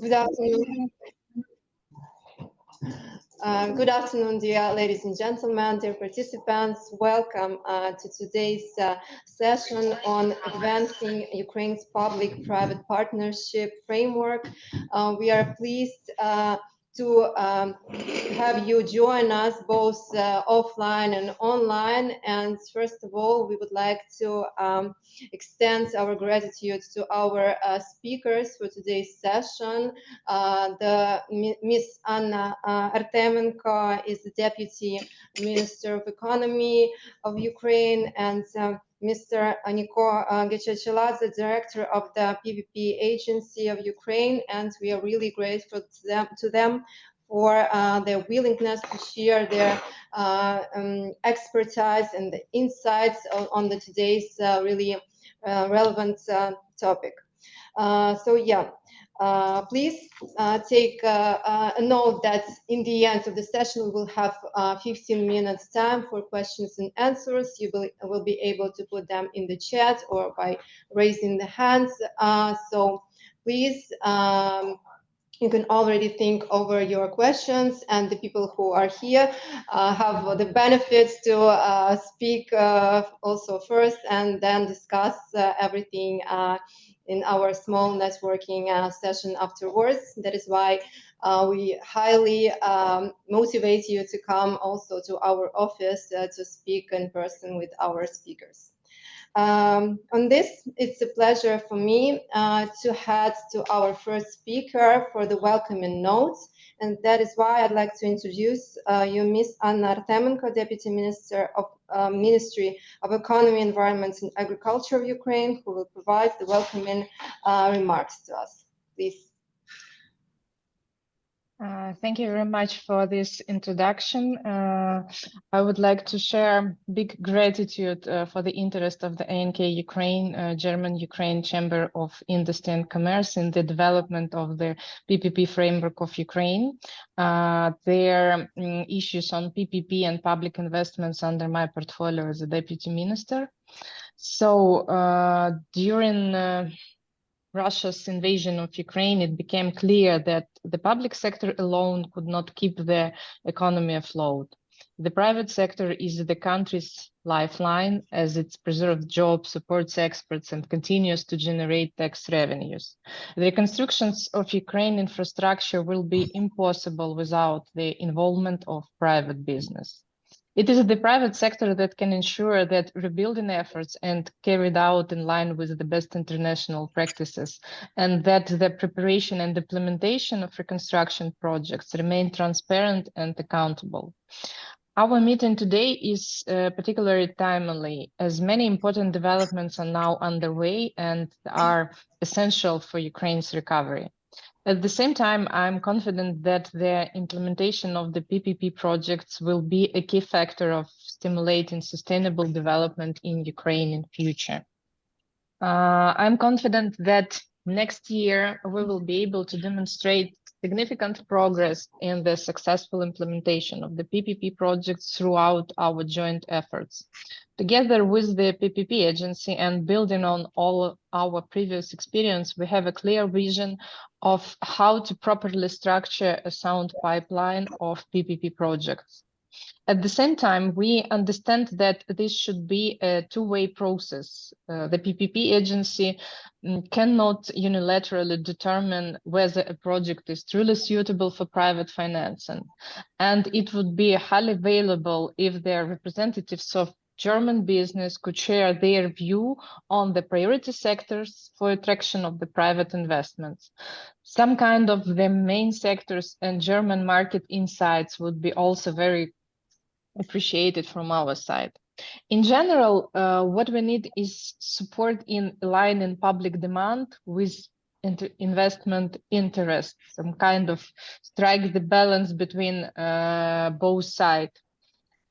Good afternoon. Good afternoon, dear ladies and gentlemen, dear participants. Welcome to today's session on advancing Ukraine's public-private partnership framework. We are pleased to have you join us both offline and online. And first of all, we would like to extend our gratitude to our speakers for today's session. Miss Anna Artemenko is the Deputy Minister of Economy of Ukraine, and Mr. Niko Gechacheladze, Director of the PPP Agency of Ukraine, and we are really grateful to them for their willingness to share their expertise and the insights on the today's really relevant topic. Please take a note that in the end of the session, we will have 15 minutes time for questions and answers. You will be able to put them in the chat or by raising the hands. So please, you can already think over your questions, and the people who are here have the benefits to speak also first and then discuss everything in our small networking session afterwards. That is why we highly motivate you to come also to our office to speak in person with our speakers. On this, it's a pleasure for me to head to our first speaker for the welcoming notes. And that is why I'd like to introduce you, Ms. Anna Artemenko, Deputy Minister of Ministry of Economy, Environment and Agriculture of Ukraine, who will provide the welcoming remarks to us. Please. Thank you very much for this introduction. I would like to share big gratitude for the interest of the AHK Ukraine, German-Ukraine Chamber of Industry and Commerce in the development of the PPP framework of Ukraine. Their issues on PPP and public investments under my portfolio as a deputy minister. So during Russia's invasion of Ukraine, it became clear that the public sector alone could not keep the economy afloat. The private sector is the country's lifeline, as it preserves jobs, supports exports, and continues to generate tax revenues. The reconstructions of Ukraine infrastructure will be impossible without the involvement of private business. It is the private sector that can ensure that rebuilding efforts are carried out in line with the best international practices, and that the preparation and implementation of reconstruction projects remain transparent and accountable. Our meeting today is particularly timely, as many important developments are now underway and are essential for Ukraine's recovery. At the same time, I'm confident that the implementation of the PPP projects will be a key factor of stimulating sustainable development in Ukraine in future. I'm confident that next year we will be able to demonstrate significant progress in the successful implementation of the PPP projects throughout our joint efforts. Together with the PPP Agency and building on all our previous experience, we have a clear vision of how to properly structure a sound pipeline of PPP projects. At the same time, we understand that this should be a two-way process. The PPP Agency cannot unilaterally determine whether a project is truly suitable for private financing, and it would be highly valuable if their representatives of German business could share their view on the priority sectors for attraction of the private investments. Some kind of the main sectors and German market insights would be also very appreciated from our side. In general, what we need is support in aligning public demand with investment interest, some kind of strike the balance between both sides.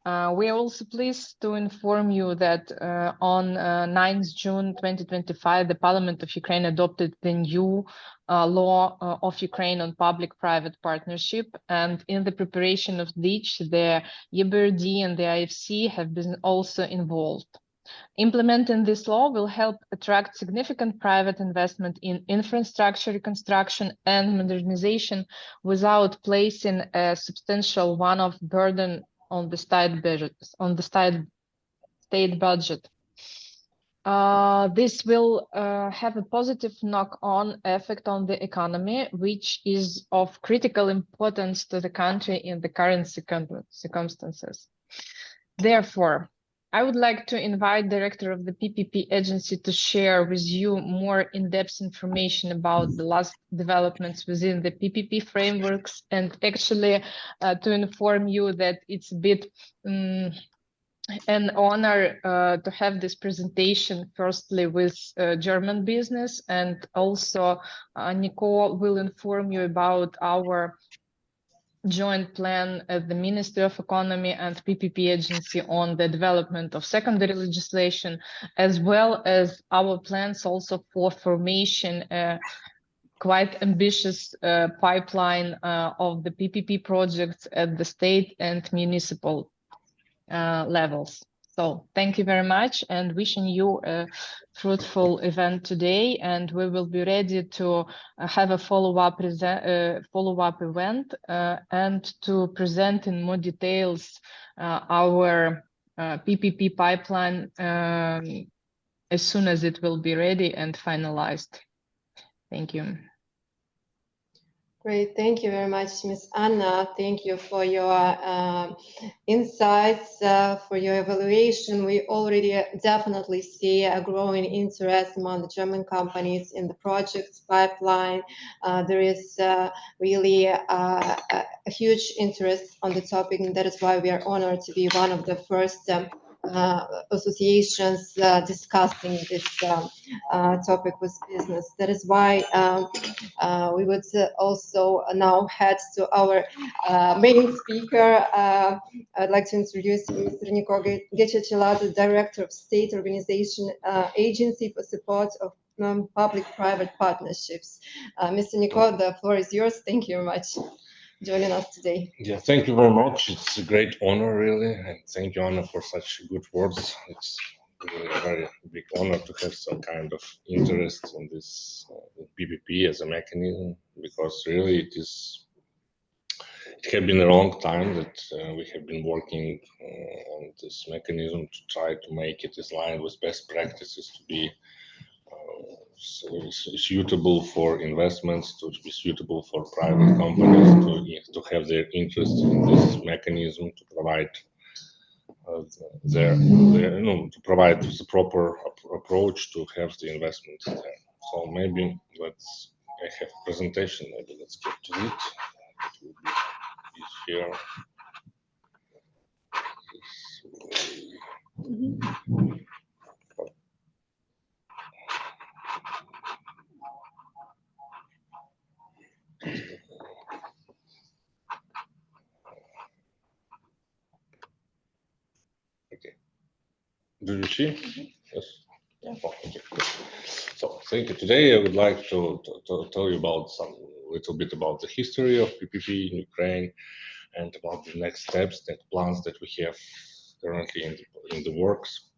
We are also pleased to inform you that on 9th June 2025, the Parliament of Ukraine adopted the new law of Ukraine on public-private partnership, and in the preparation of which the EBRD and the IFC have been also involved. Implementing this law will help attract significant private investment in infrastructure reconstruction and modernization without placing a substantial one-off burden on the state budget. This will have a positive knock-on effect on the economy, which is of critical importance to the country in the current circumstances. Therefore, I would like to invite Director of the PPP Agency to share with you more in-depth information about the last developments within the PPP frameworks, and actually to inform you that it's a bit an honor to have this presentation firstly with German business, and also Nicole will inform you about our joint plan at the Ministry of Economy and PPP Agency on the development of secondary legislation, as well as our plans also for formation quite ambitious pipeline of the PPP projects at the state and municipal levels. So thank you very much, and wishing you a fruitful event today, and we will be ready to have a follow-up event and to present in more details our PPP pipeline as soon as it will be ready and finalized. Thank you. Great, thank you very much, Ms. Anna. Thank you for your insights, for your evaluation. We already definitely see a growing interest among the German companies in the projects pipeline. There is really a huge interest on the topic, and that is why we are honored to be one of the first associations discussing this topic with business. That is why we would also now head to our main speaker. I'd like to introduce Mr. Niko Gececilato, Director of State Organization Agency for Support of Public-Private Partnerships. Mr. Niko, the floor is yours. Thank you very much for joining us today. Yeah, thank you very much. It's a great honor, really, and thank you, Anna, for such good words. It's really a very big honor to have some kind of interest in this PPP as a mechanism, because really it has been a long time that we have been working on this mechanism to try to make it aligned with best practices, to be suitable for investments, to be suitable for private companies, to have their interest in this mechanism, to provide to provide the proper approach to have the investment there. So maybe I have a presentation. Maybe let's get to it. It will be easier. Okay. Do you see? Yes. Yeah. Oh, okay. So thank you. Today I would like to tell you about a little bit about the history of PPP in Ukraine, and about the next steps, the plans that we have currently in the works.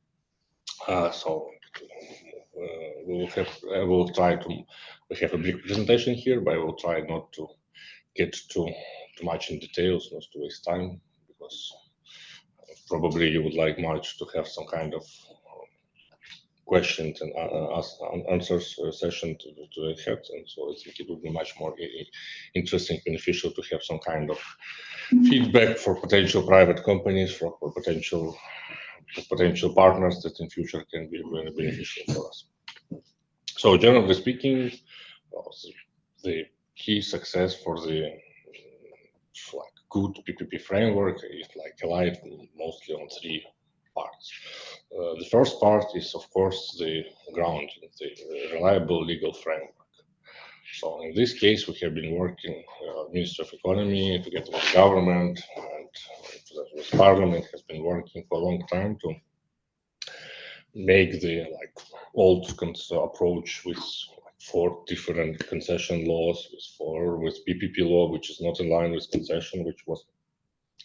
We have a big presentation here, but I will try not to get too much in details, not to waste time, because probably you would like much to have some kind of questions and answers session to the head, and so I think it would be much more interesting, beneficial to have some kind of feedback for potential private companies, for potential partners that in future can be very beneficial for us. So generally speaking, the key success for the good PPP framework is relied mostly on three parts. The first part is, of course, the ground, the reliable legal framework. So in this case, we have been working Ministry of Economy together with the government, and with Parliament has been working for a long time to make the old approach with 4 different concession laws, with PPP law, which is not in line with concession, which was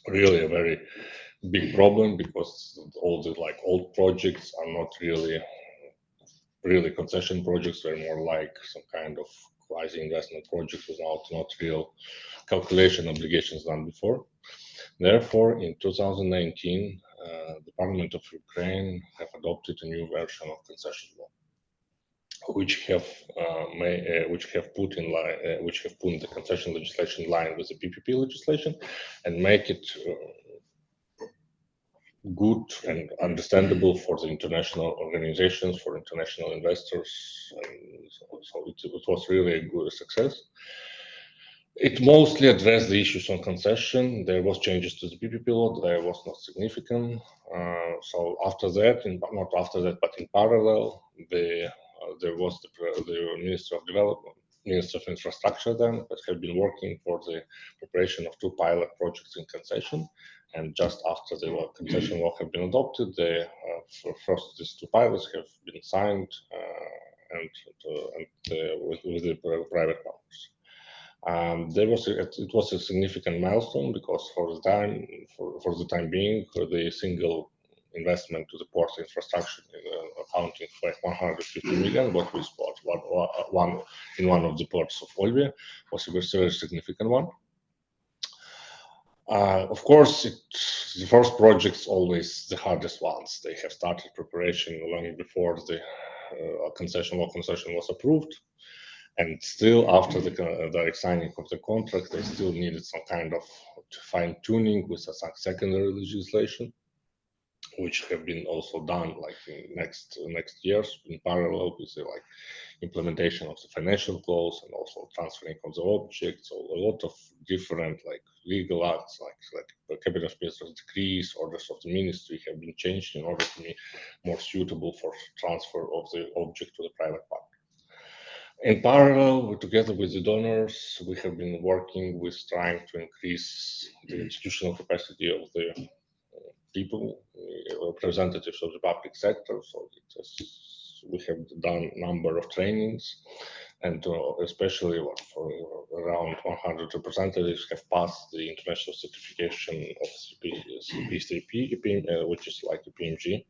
really a very big problem because all the old projects are not really concession projects. They're more like some kind of quasi-investment projects without not real calculation obligations done before. Therefore, in 2019, the Parliament of Ukraine have adopted a new version of concession law, which have put the concession legislation in line with the PPP legislation, and make it good and understandable for the international organizations, for international investors, and so it was really a good success. It mostly addressed the issues on concession. There was changes to the PPP law. There was not significant. So after that, not after that, but in parallel, there was the Minister of Development, Minister of Infrastructure then, that have been working for the preparation of 2 pilot projects in concession. And just after the concession law have been adopted, first these 2 pilots have been signed with the private partners. It was a significant milestone because for the time being, the single investment to the port infrastructure accounting for 150 million, what we spot in one of the ports of Olbia, was a very significant one. Of course, the first projects always the hardest ones. They have started preparation long before the concession was approved. And still, after the direct signing of the contract, they still needed some kind of fine-tuning with some secondary legislation, which have been also done in next years in parallel with the implementation of the financial clause and also transferring of the objects. So a lot of different legal acts, like the cabinet minister's decrees, orders of the ministry have been changed in order to be more suitable for transfer of the object to the private partner. In parallel, together with the donors, we have been working with trying to increase the institutional capacity of the people, representatives of the public sector. So we have done a number of trainings, and especially for around 100 representatives have passed the international certification of CP3P, which is like a PMG,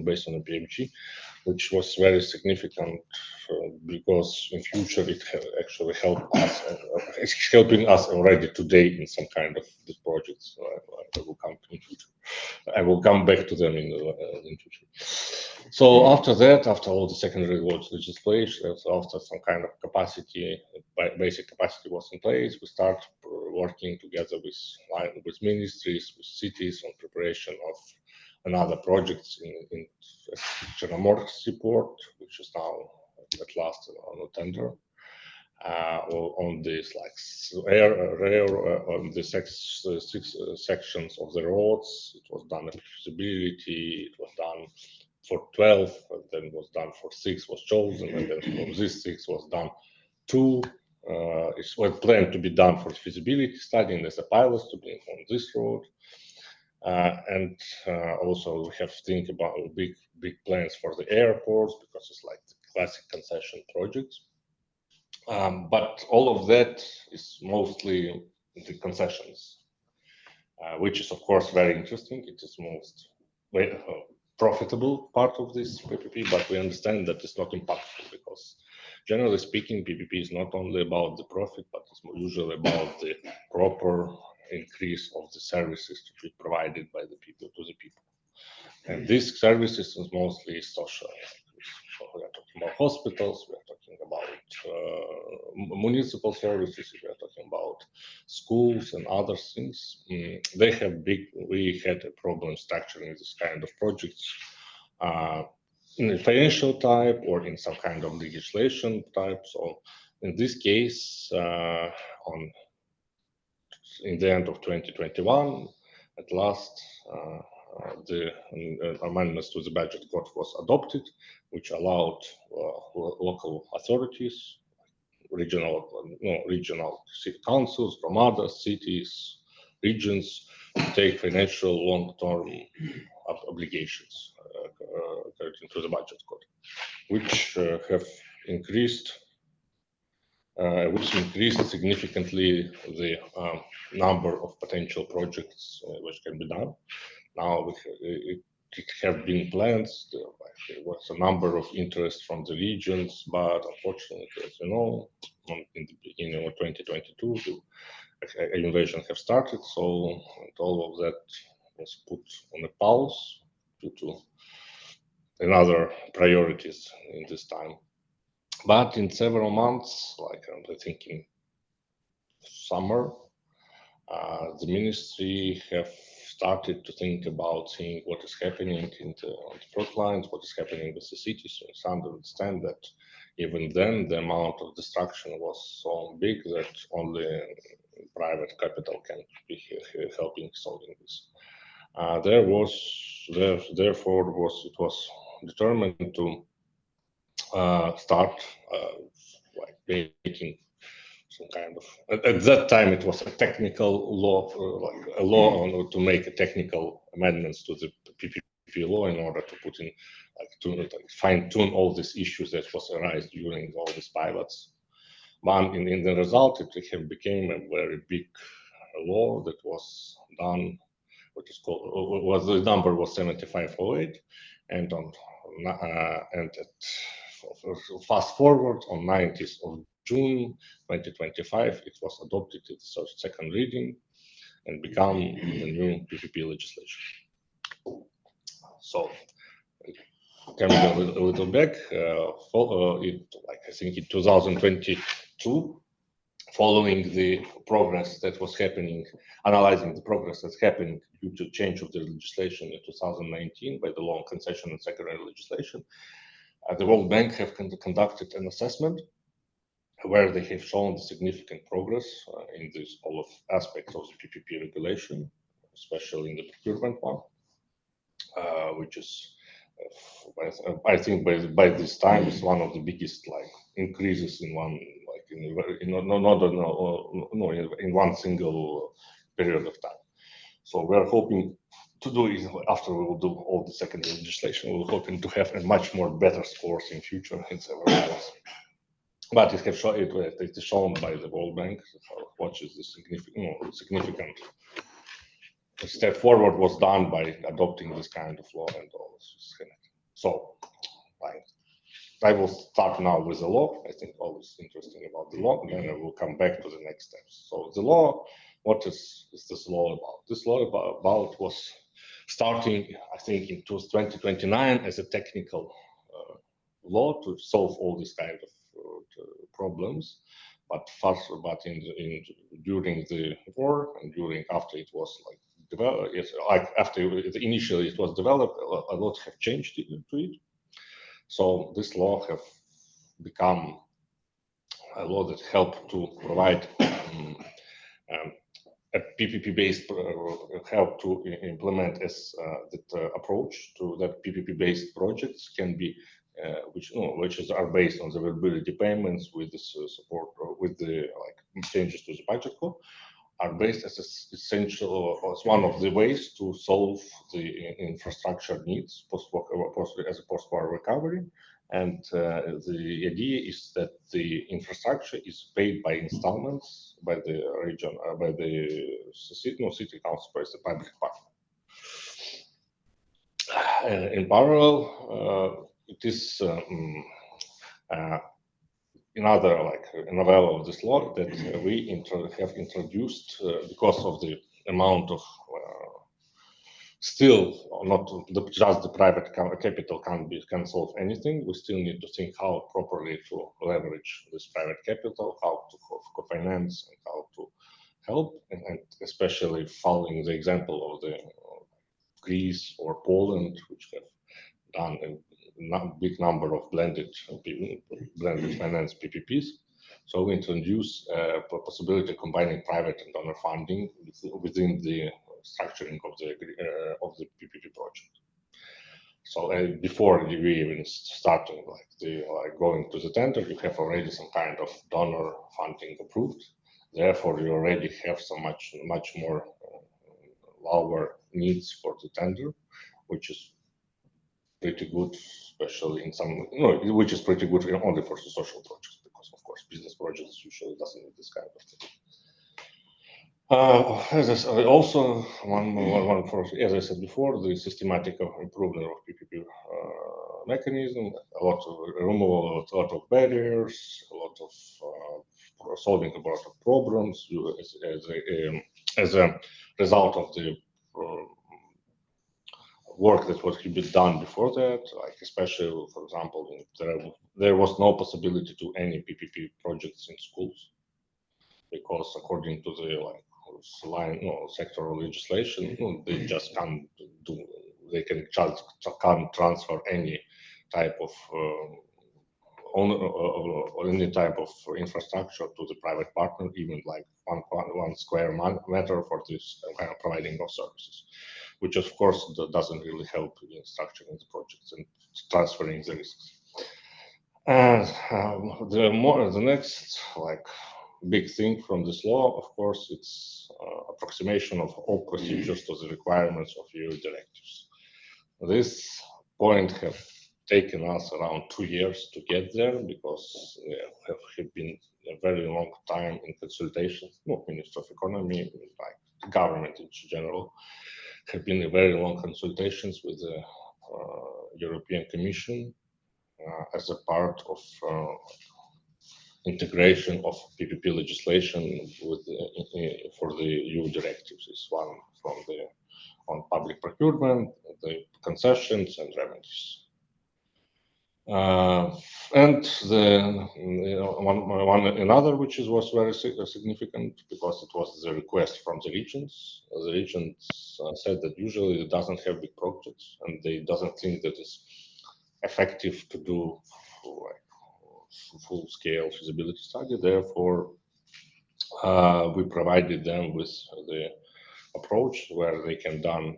based on a PMG, which was very significant because in future it actually helped us. It's helping us already today in some kind of these projects. I will come in future. I will come back to them in future. So after that, after all the secondary legislation, after some kind of capacity, basic capacity was in place, we start working together with ministries, with cities on preparation of another projects in Chernomorsk port, which is now at last on a tender. On this on the 6 sections of the roads, it was done at feasibility. It was done for 12, and then was done for 6 was chosen, and then from this 6 was done 2. It was planned to be done for feasibility study and as a pilot to be on this road. And also we have to think about big plans for the airports because it's like the classic concession projects. But all of that is mostly the concessions, which is of course very interesting. It is most profitable part of this PPP, but we understand that it's not impactful because generally speaking, PPP is not only about the profit, but it's usually about the proper increase of the services to be provided by the people to the people. And these services is mostly social. So we are talking about hospitals, we are talking about municipal services, we are talking about schools and other things. We had a problem structuring this kind of projects in a financial type or in some kind of legislation type. So in this case, in the end of 2021, at last, the amendments to the budget code was adopted, which allowed local authorities, regional city councils from other cities, regions, to take financial long-term obligations according to the budget code, which have increased. Which increased significantly the number of potential projects which can be done. Now it have been plans. There was a number of interest from the regions, but unfortunately, as you know, in the beginning of 2022, the invasion have started. So and all of that was put on a pause due to another priorities in this time. But in several months, like I think in summer, the ministry have started to think about seeing what is happening on the front lines, what is happening with the cities. So some understand that even then the amount of destruction was so big that only private capital can be helping solving this. Therefore it was determined to start like making some kind of, at that time it was a technical law, like a law to make technical amendments to the PPP law in order to put in, like to fine tune all these issues that was arise during all these pilots. But in the result, it became a very big law that was done, what is called, the number was 7508, and on fast forward on 19th of June 2025, it was adopted in the second reading and become the new PPP legislation. So, coming a little back, like I think in 2022, following the progress that was happening, analyzing the progress that's happening due to change of the legislation in 2019 by the loan concession and secondary legislation, the World Bank have conducted an assessment where they have shown significant progress in this all of aspects of the PPP regulation, especially in the procurement one, which is, I think by this time is one of the biggest like increases in one in one single period of time. So we are hoping to do it after we will do all the secondary legislation. We're hoping to have a much more better scores in future in several years. But it is shown by the World Bank, what is the significant step forward was done by adopting this kind of law and all this. So I will start now with the law. I think always interesting about the law, and then I will come back to the next steps. So the law, what is this law about? This law about was starting, I think, in 2029 as a technical law to solve all these kind of problems. But during the war and after it was like developed, initially it was developed, a lot have changed to it. So this law have become a law that help to provide a PPP-based help to implement as that approach to that PPP-based projects can be which are based on the availability payments with this support with the changes to the budget code are based as essential as one of the ways to solve the infrastructure needs as a post-war recovery. And the idea is that the infrastructure is paid by installments by the region, by the city council, by the public partner. In parallel, it is another novella of this law that we have introduced because of the amount of still not just the private capital can solve anything. We still need to think how properly to leverage this private capital, how to co-finance, and how to help, and especially following the example of the Greece or Poland, which have done a big number of blended finance PPPs. So we introduce a possibility of combining private and donor funding within the structuring of the PPP project. So before we even starting going to the tender, you have already some kind of donor funding approved. Therefore, you already have so much more lower needs for the tender, which is pretty good, especially in some, which is pretty good only for the social projects, because of course business projects usually doesn't need this kind of thing. As I said, also one for, as I said before, the systematic improvement of PPP mechanism, a lot of removal, a lot of barriers, a lot of solving a lot of problems as a result of the work that was been done before that, like especially, for example, there was no possibility to any PPP projects in schools because according to the sectoral legislation, they just can't do. They can't transfer any type of or any type of infrastructure to the private partner, even like one square meter for this kind of providing of services, which of course doesn't really help in structuring the projects and transferring the risks. And the next big thing from this law, of course, it's approximation of all procedures to the requirements of EU directives. This point have taken us around 2 years to get there because there have been a very long time in consultations. Minister of Economy, like the government in general, have been a very long consultations with the European Commission as a part of integration of PPP legislation with for the EU directives. Is one from the on public procurement, the concessions and remedies. And another which was very significant because it was the request from the regions. The regions said that usually it doesn't have big projects and they doesn't think that it's effective to do full-scale feasibility study. Therefore, we provided them with the approach where they can done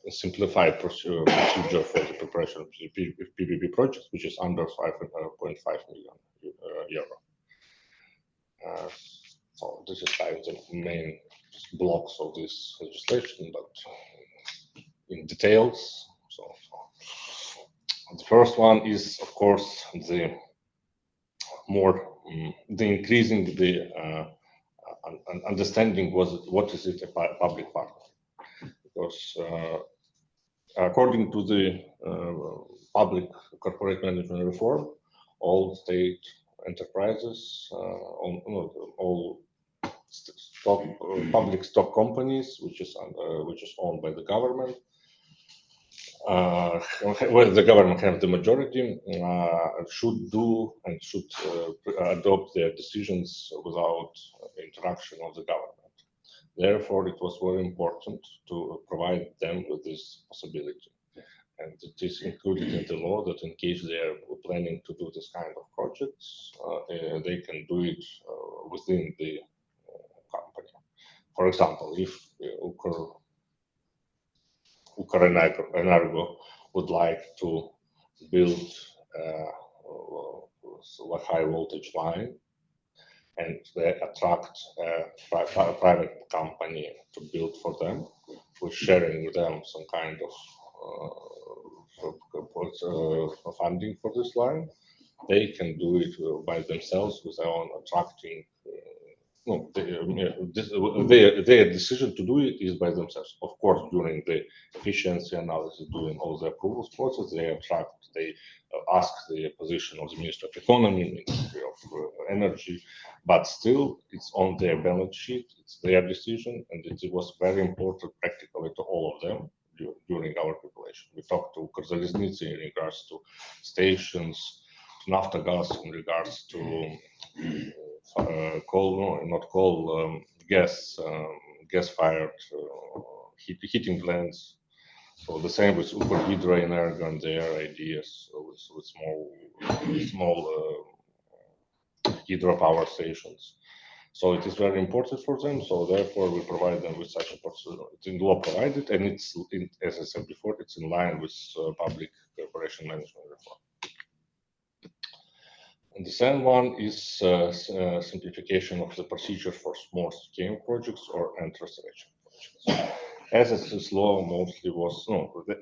a simplified procedure for the preparation of PPP projects, which is under 5.5 million euro. So this is kind of the main blocks of this legislation, but in details. So the first one is, of course, the increasing the understanding what is it a public partner, because according to the public corporate management reform, all state enterprises, all public stock companies, which is owned by the government, where the government have the majority, should do and should adopt their decisions without interaction of the government. Therefore, it was very important to provide them with this possibility. And it is included in the law that in case they are planning to do this kind of projects, they can do it within the company. For example, if Ukrenergo would like to build a high voltage line, and they attract a private company to build for them, we're sharing with them some kind of funding for this line. They can do it by themselves without attracting. Their decision to do it is by themselves. Of course, during the efficiency analysis, doing all the approvals process, they ask the position of the Ministry of Economy, Ministry of Energy, but still it's on their balance sheet, it's their decision, and it was very important practically to all of them during our preparation. We talked to Ukrzaliznytsia in regards to stations, to Naftogaz in regards to gas-fired heating plants. So the same with Ukr and their ideas with small hydropower stations. So it is very important for them. So therefore, we provide them with such a possibility. It's in law provided, and as I said before, it's in line with public corporation management reform. And the second one is simplification of the procedure for small-scale projects or restoration projects. As this law mostly was,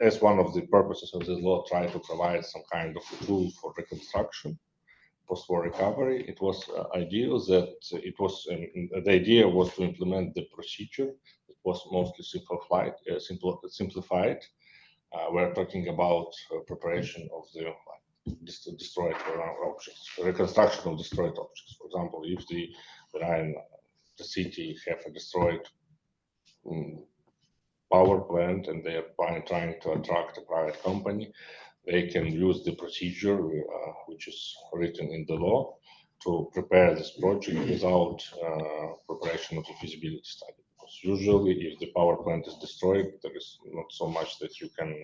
as one of the purposes of this law, try to provide some kind of tool for reconstruction. post-war recovery, it was ideal that the idea was to implement the procedure. It was mostly simplified. We're talking about preparation of the destroyed objects, reconstruction of destroyed objects. For example, if the city have a destroyed power plant and they are trying to attract a private company, they can use the procedure which is written in the law to prepare this project without preparation of the feasibility study. Because usually, if the power plant is destroyed, there is not so much that you can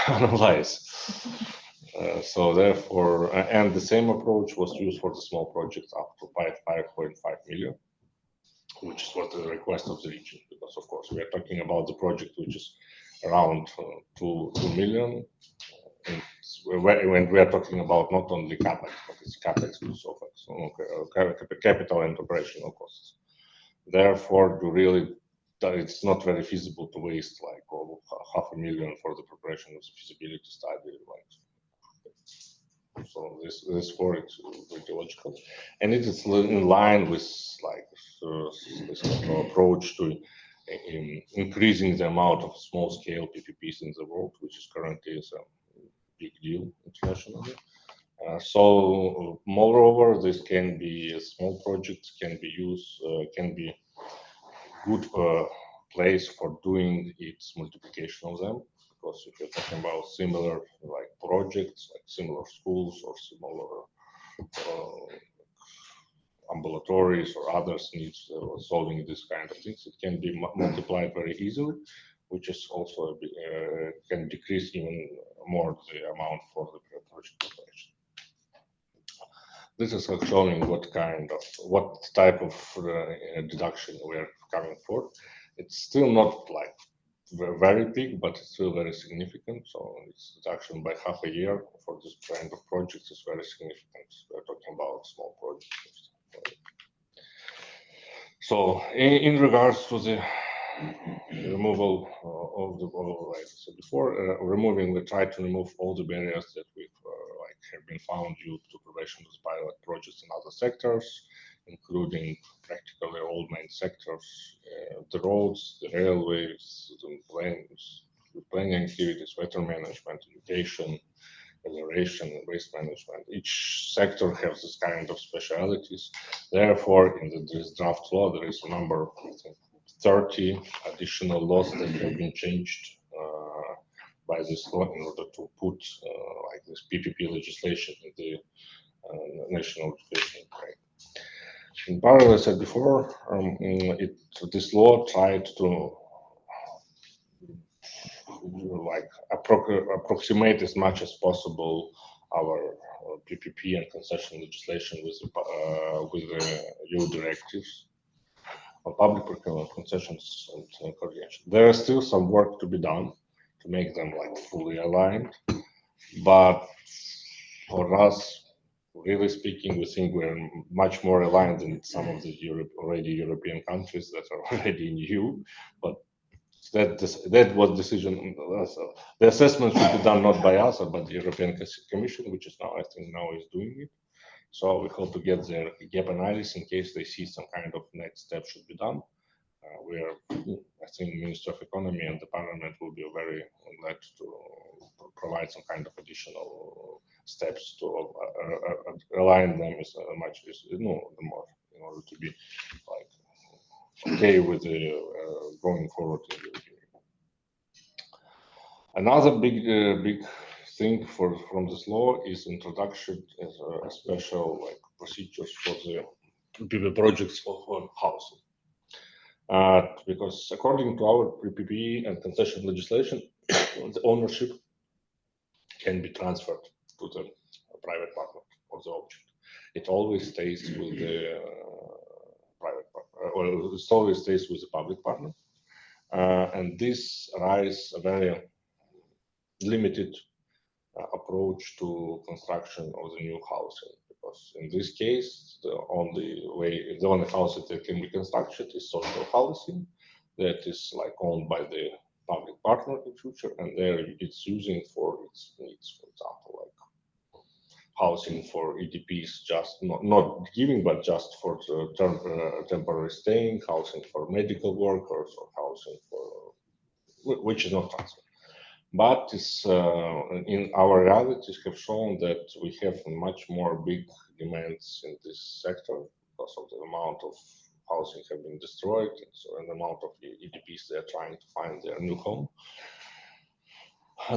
analyze. So therefore, and the same approach was used for the small projects up to 5.5 million, which is what the request of the region, because of course we are talking about the project which is around 2 million. When we are talking about not only capex, but it's capex plus OpEx, capital and operational costs. Therefore, it's not very feasible to waste like $500,000 for the preparation of the feasibility study. So this for it's pretty logical, and it is in line with like this approach to increasing the amount of small-scale PPPs in the world, which is currently a big deal internationally. So moreover, this can be small projects, can be used, can be good place for doing its multiplication of them. Because if you're talking about similar like projects, like similar schools or similar ambulatories or others needs solving this kind of things, it can be multiplied very easily, which is also can decrease even more the amount for the project preparation. This is showing what type of deduction we are coming for. It's still not like very big, but it's still very significant. So its deduction by half a year for this kind of projects is very significant. We're talking about small projects. So in regards to the removal of the, like I said before, we try to remove all the barriers that we've have been found due to preparation of pilot projects in other sectors, including practically all main sectors, the roads, the railways, the planning activities, water management, education, generation, and waste management. Each sector has this kind of specialities. Therefore, in this draft law, there is a number, I think, 30 additional laws that have been changed by this law in order to put like this PPP legislation in the national education frame. In parallel, as I said before, this law tried to like approximate as much as possible our PPP and concession legislation with the EU directives on public procurement, concessions, and coordination. There is still some work to be done to make them like fully aligned, but for us, really speaking, we think we're much more aligned than some of the European countries that are already in EU. But that was decision. The assessment should be done not by us, but by the European Commission, which is now, I think, is doing it. So we hope to get their gap analysis in case they see some kind of next step should be done. I think, Minister of Economy and the Parliament will be very glad to provide some kind of additional steps to align them as much as the more in order to be like okay with the going forward in the European. Another big thing from this law is introduction as a special like procedures for the PPP projects for housing. Because according to our PPP and concession legislation, the ownership can be transferred to the private partner of the object. It always stays with the private partner, or it always stays with the public partner. And this raises a very limited approach to construction of the new housing. Because in this case, the only house that can be constructed is social housing that is like owned by the public partner in future, and there it's using for its needs, for example, like housing for EDPs, just not giving, but just for the temporary staying, housing for medical workers, or housing for, which is not transfer. But in our realities have shown that we have much more big demands in this sector because of the amount of housing have been destroyed, and so an amount of EDPs they are trying to find their new home.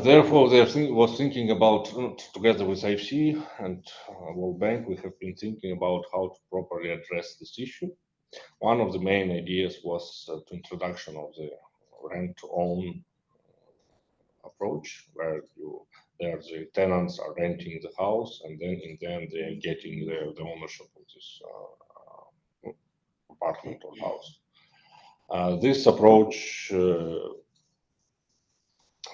Therefore, they was thinking about, together with IFC and World Bank, we have been thinking about how to properly address this issue. One of the main ideas was the introduction of the rent-to-own approach, where the tenants are renting the house, and then in the end they are getting the ownership of this apartment or house. This approach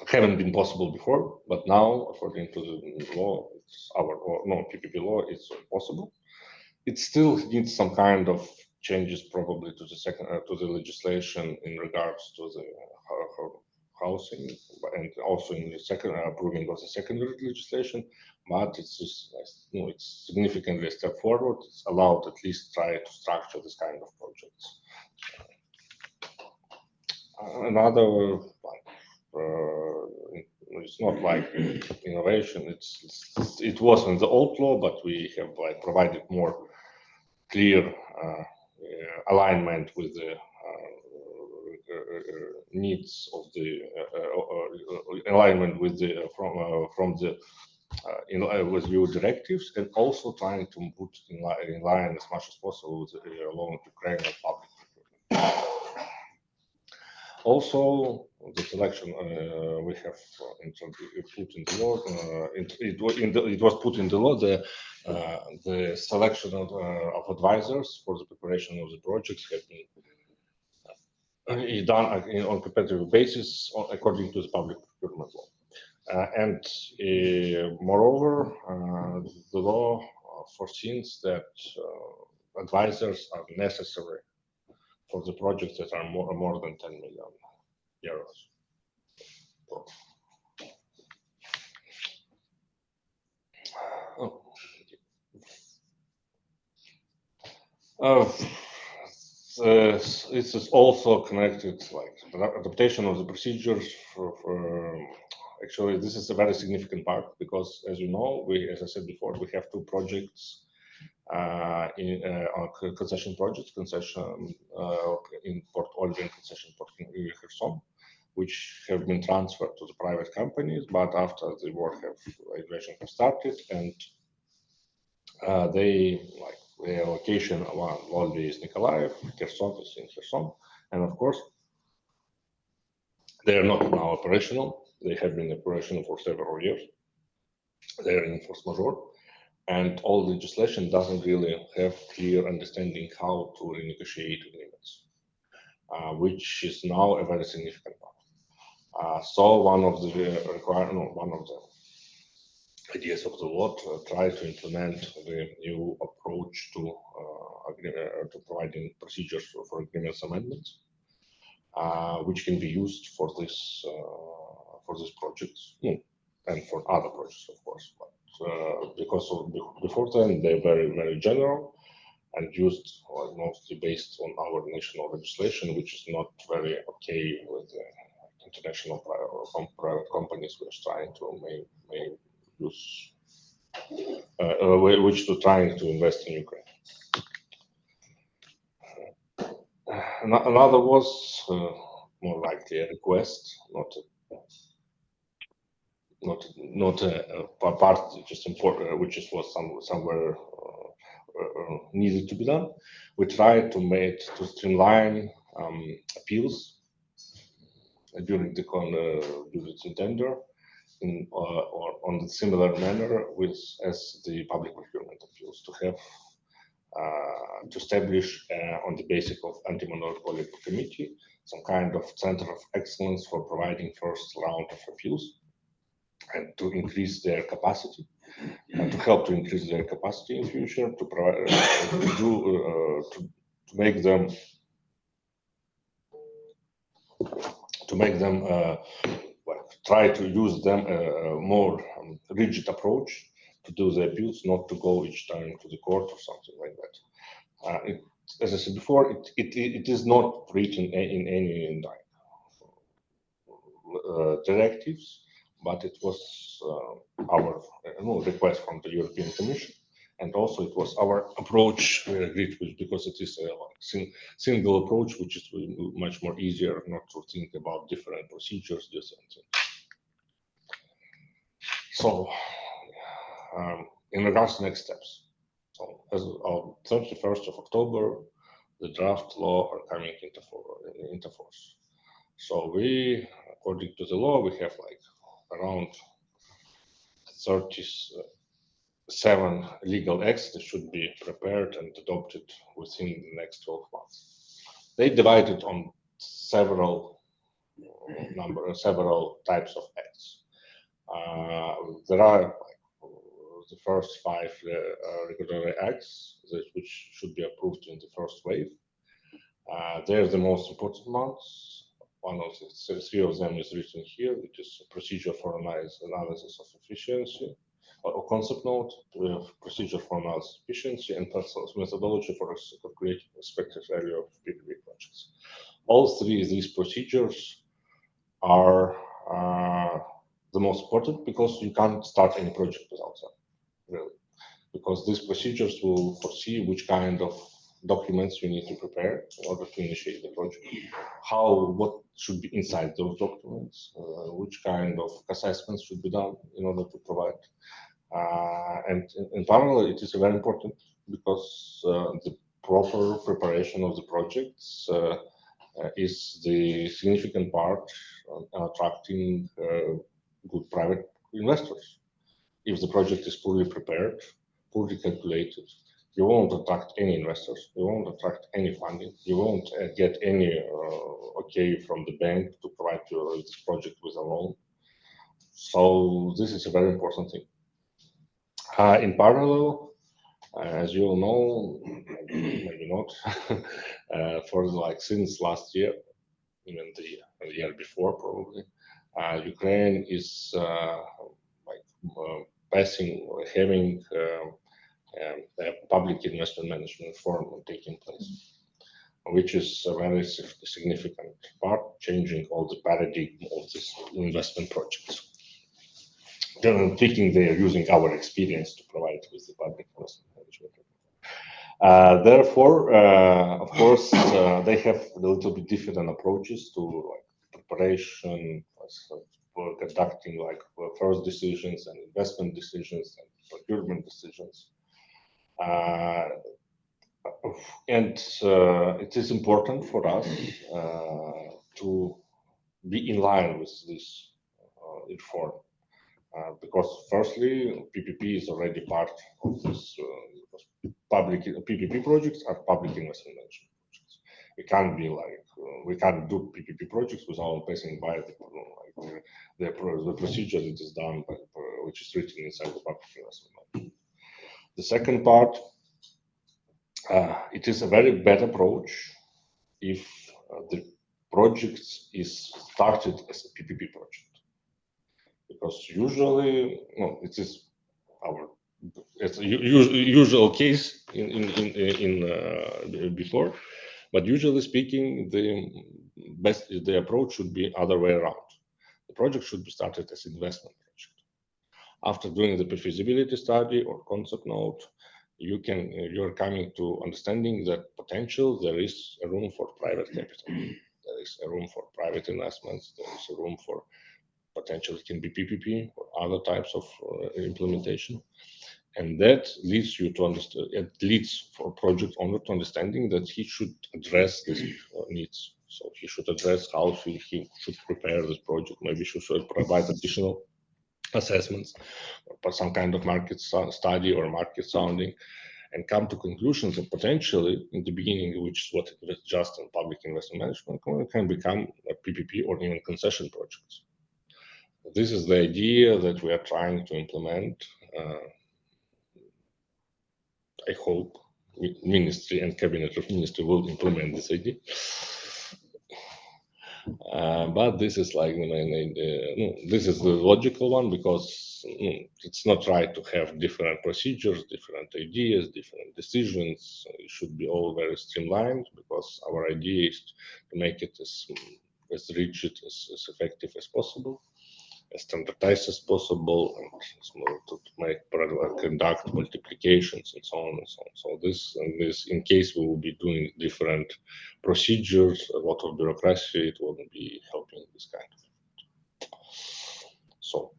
haven't been possible before, but now, according to the law, PPP law, it's possible. It still needs some kind of changes, probably to the legislation in regards to the housing, and also in the approving of the secondary legislation. But it's just, it's significantly a step forward. It's allowed at least try to structure this kind of projects. Another, it's not like innovation. It was in the old law, but we have provided more clear alignment with the needs of the alignment with the from the with EU directives, and also trying to put in line as much as possible with the law of Ukraine and public procurement. Also, the selection we have put in the law. It was put in the law the selection of advisors for the preparation of the projects have been done on competitive basis according to the public procurement law. And moreover, the law foresees that advisors are necessary for the projects that are more than 10 million euros. This is also connected, like adaptation of the procedures actually, this is a very significant part because, as you know, as I said before, we have two projects in concession projects, concession in Port Olga and concession Port Kherson, which have been transferred to the private companies, but after the war invasion have started, and the location one Volvi is Nikolaev, Kherson is in Kherson, and of course they are not now operational. They have been operational for several years. They are in force majeure, and all legislation doesn't really have clear understanding how to renegotiate agreements, which is now a very significant part. So one of the ideas of the law try to implement the new approach to providing procedures for agreements amendments, which can be used for this projects and for other projects, of course. But because before then they're very general and used mostly based on our national legislation, which is not very okay with international private companies which are trying to use which to trying to invest in Ukraine. Another was more likely a request, not a part just important, which was somewhere needed to be done. We tried to streamline appeals during the tender or on the similar manner as the public procurement appeals, to have to establish on the basis of anti-monopoly committee some kind of center of excellence for providing first round of appeals, and to increase their capacity, and to help to increase their capacity in future, to provide to make them try to use them a more rigid approach to do the appeals, not to go each time to the court or something like that. As I said before, it is not written in any directives, but it was our request from the European Commission. And also it was our approach we agreed with, because it is a single approach, which is much more easier not to think about different procedures, this and that. So in regards to next steps, so as of 31st of October, the draft law are coming into force. So we, according to the law, we have like around 37 legal acts that should be prepared and adopted within the next 12 months. They divided on several types of acts. There are the first 5 regulatory acts which should be approved in the first wave. They're the most important ones. One of the 3 of them is written here, which is a procedure for analysis of efficiency, or concept note, procedure for analysis of efficiency, and methodology for calculating expected value of PPP projects. All 3 of these procedures are the most important, because you can't start any project without them, really. Because these procedures will foresee which kind of documents you need to prepare in order to initiate the project, what should be inside those documents, which kind of assessments should be done in order to provide. And in parallel, it is very important, because the proper preparation of the projects is the significant part in attracting good private investors. If the project is poorly prepared, poorly calculated, you won't attract any investors, you won't attract any funding, you won't get any okay from the bank to provide you this project with a loan. So this is a very important thing. In parallel, as you all know, maybe not, since last year, even the year before probably, Ukraine is having a public investment management forum taking place, which is a very significant part, changing all the paradigm of these investment projects. Generally speaking, they are using our experience to provide with the public investment management. Therefore, of course, they have a little bit different approaches to preparation, for conducting first decisions and investment decisions and procurement decisions. And it is important for us to be in line with this reform. Because firstly, PPP is already part of this. PPP projects are public investment management projects. We can't do PPP projects without passing by the procedure that is done which is written inside the public investment management. The second part, it is a very bad approach if the project is started as a PPP project. Because usually, it is it's a usual case before, but usually speaking, the approach should be other way around. The project should be started as investment project. After doing the feasibility study or concept note, you're coming to understanding that potential there is a room for private capital, there is a room for private investments, there is a room for potentially it can be PPP or other types of implementation. And that leads you to understand, it leads for project owner to understanding that he should address these needs. So he should address how he should prepare this project. Maybe he should provide additional assessments or some kind of market study or market sounding, and come to conclusions that potentially in the beginning, which is what it was just in public investment management, can become a PPP or even concession projects. This is the idea that we are trying to implement. I hope Ministry and Cabinet of Ministry will implement this idea. But this is like this is the logical one, because it's not right to have different procedures, different ideas, different decisions. It should be all very streamlined, because our idea is to make it as rigid, as effective as possible, as standardized as possible, and to make conduct multiplications and so on and so on. So this, in case we will be doing different procedures, a lot of bureaucracy, it won't be helping this kind of. So,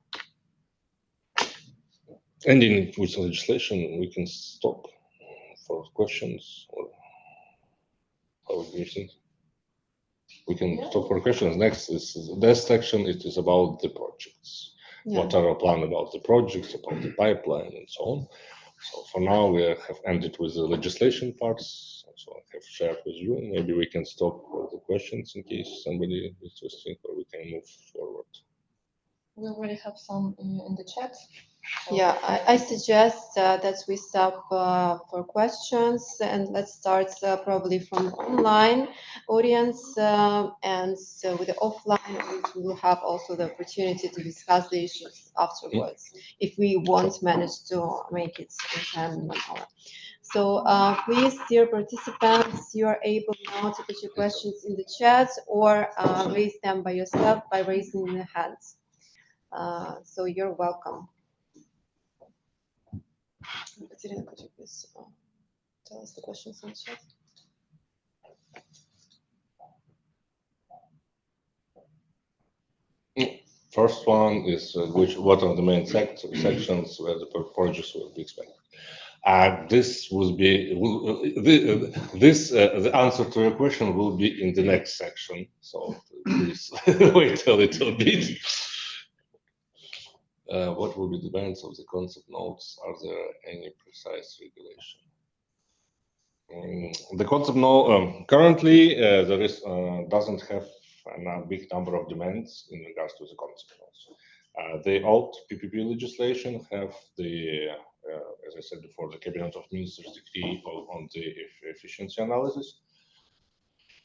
ending with legislation, we can stop for questions, or how do you think? We can stop for questions. Next is this section. It is about the projects. Yeah. What are our plan about the projects, about the pipeline, and so on. So for now, we have ended with the legislation parts. So I have shared with you. Maybe we can stop for the questions in case somebody is interested, or we can move forward. We already have some in the chat. So yeah, I suggest that we stop for questions, and let's start probably from online audience, and so with the offline, we will have also the opportunity to discuss the issues afterwards, if we won't manage to make it in time in 1 hour. So please, dear participants, you are able now to put your questions in the chat, or raise them by yourself by raising your hands. So you're welcome. Katerina, could you please tell us the questions in the chat? First one is what are the main sections where the projects will be expected? This will be the answer to your question will be in the next section. So please wait a little bit. What will be the demands of the concept notes? Are there any precise regulation? The concept note currently there is doesn't have a big number of demands in regards to the concept notes. The old PPP legislation have the, as I said before, the Cabinet of Ministers decree on the efficiency analysis,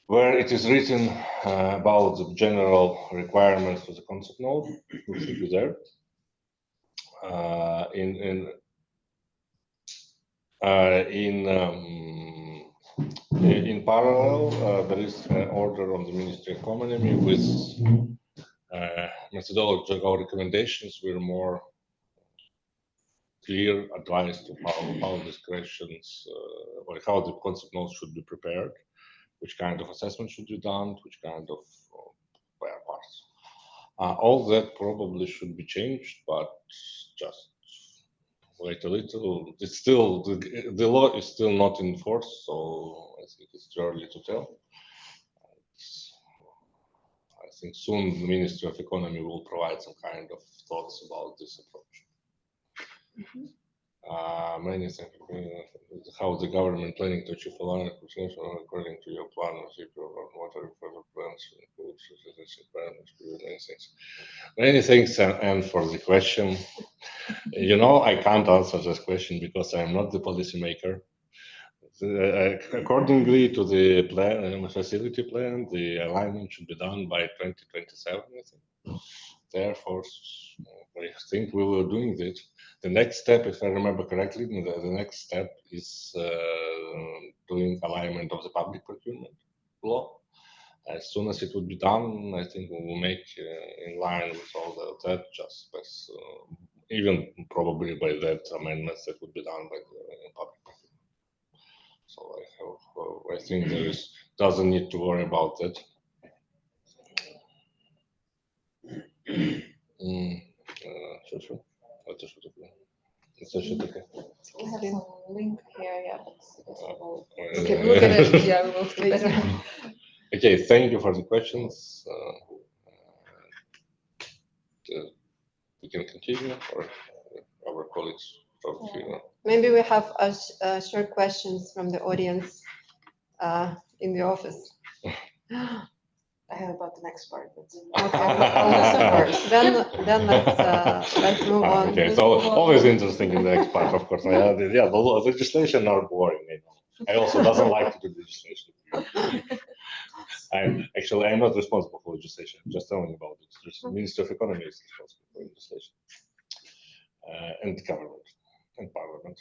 where it is written about the general requirements to the concept note, which should be there. In parallel, there is an order on the Ministry of Economy with methodological recommendations with more clear advice to how these questions or how the concept notes should be prepared, which kind of assessment should be done, which kind of parts. All that probably should be changed, but just wait a little. It's still the law is still not in force, so I think it's too early to tell. I think soon the Ministry of Economy will provide some kind of thoughts about this approach. Mm-hmm. Many things. How the government planning to achieve alignment according to your plan? What are further plans? Many things, and for the question, you know, I can't answer this question because I'm not the policymaker. Accordingly to the plan, facility plan, the alignment should be done by 2027, I think. Therefore, I think we were doing it. The next step, if I remember correctly, the next step is doing alignment of the public procurement law. As soon as it would be done, I think we will make in line with all that, just as even probably by that amendments that would be done by the public procurement. So I think there doesn't need to worry about that. Sure. we have some link here, yeah, but okay, look at it. Yeah, we will see better. Okay, thank you for the questions. We can continue, or our colleagues probably. Maybe we have short questions from the audience in the office. I have about the next part. But okay. Then let's move on. Okay, so always interesting in the next part, of course. Yeah, the legislation are boring. You know. I also doesn't like to do legislation. I'm actually Actually, I'm not responsible for legislation. I'm just telling about it. The Ministry of Economy is responsible for legislation and government and parliament.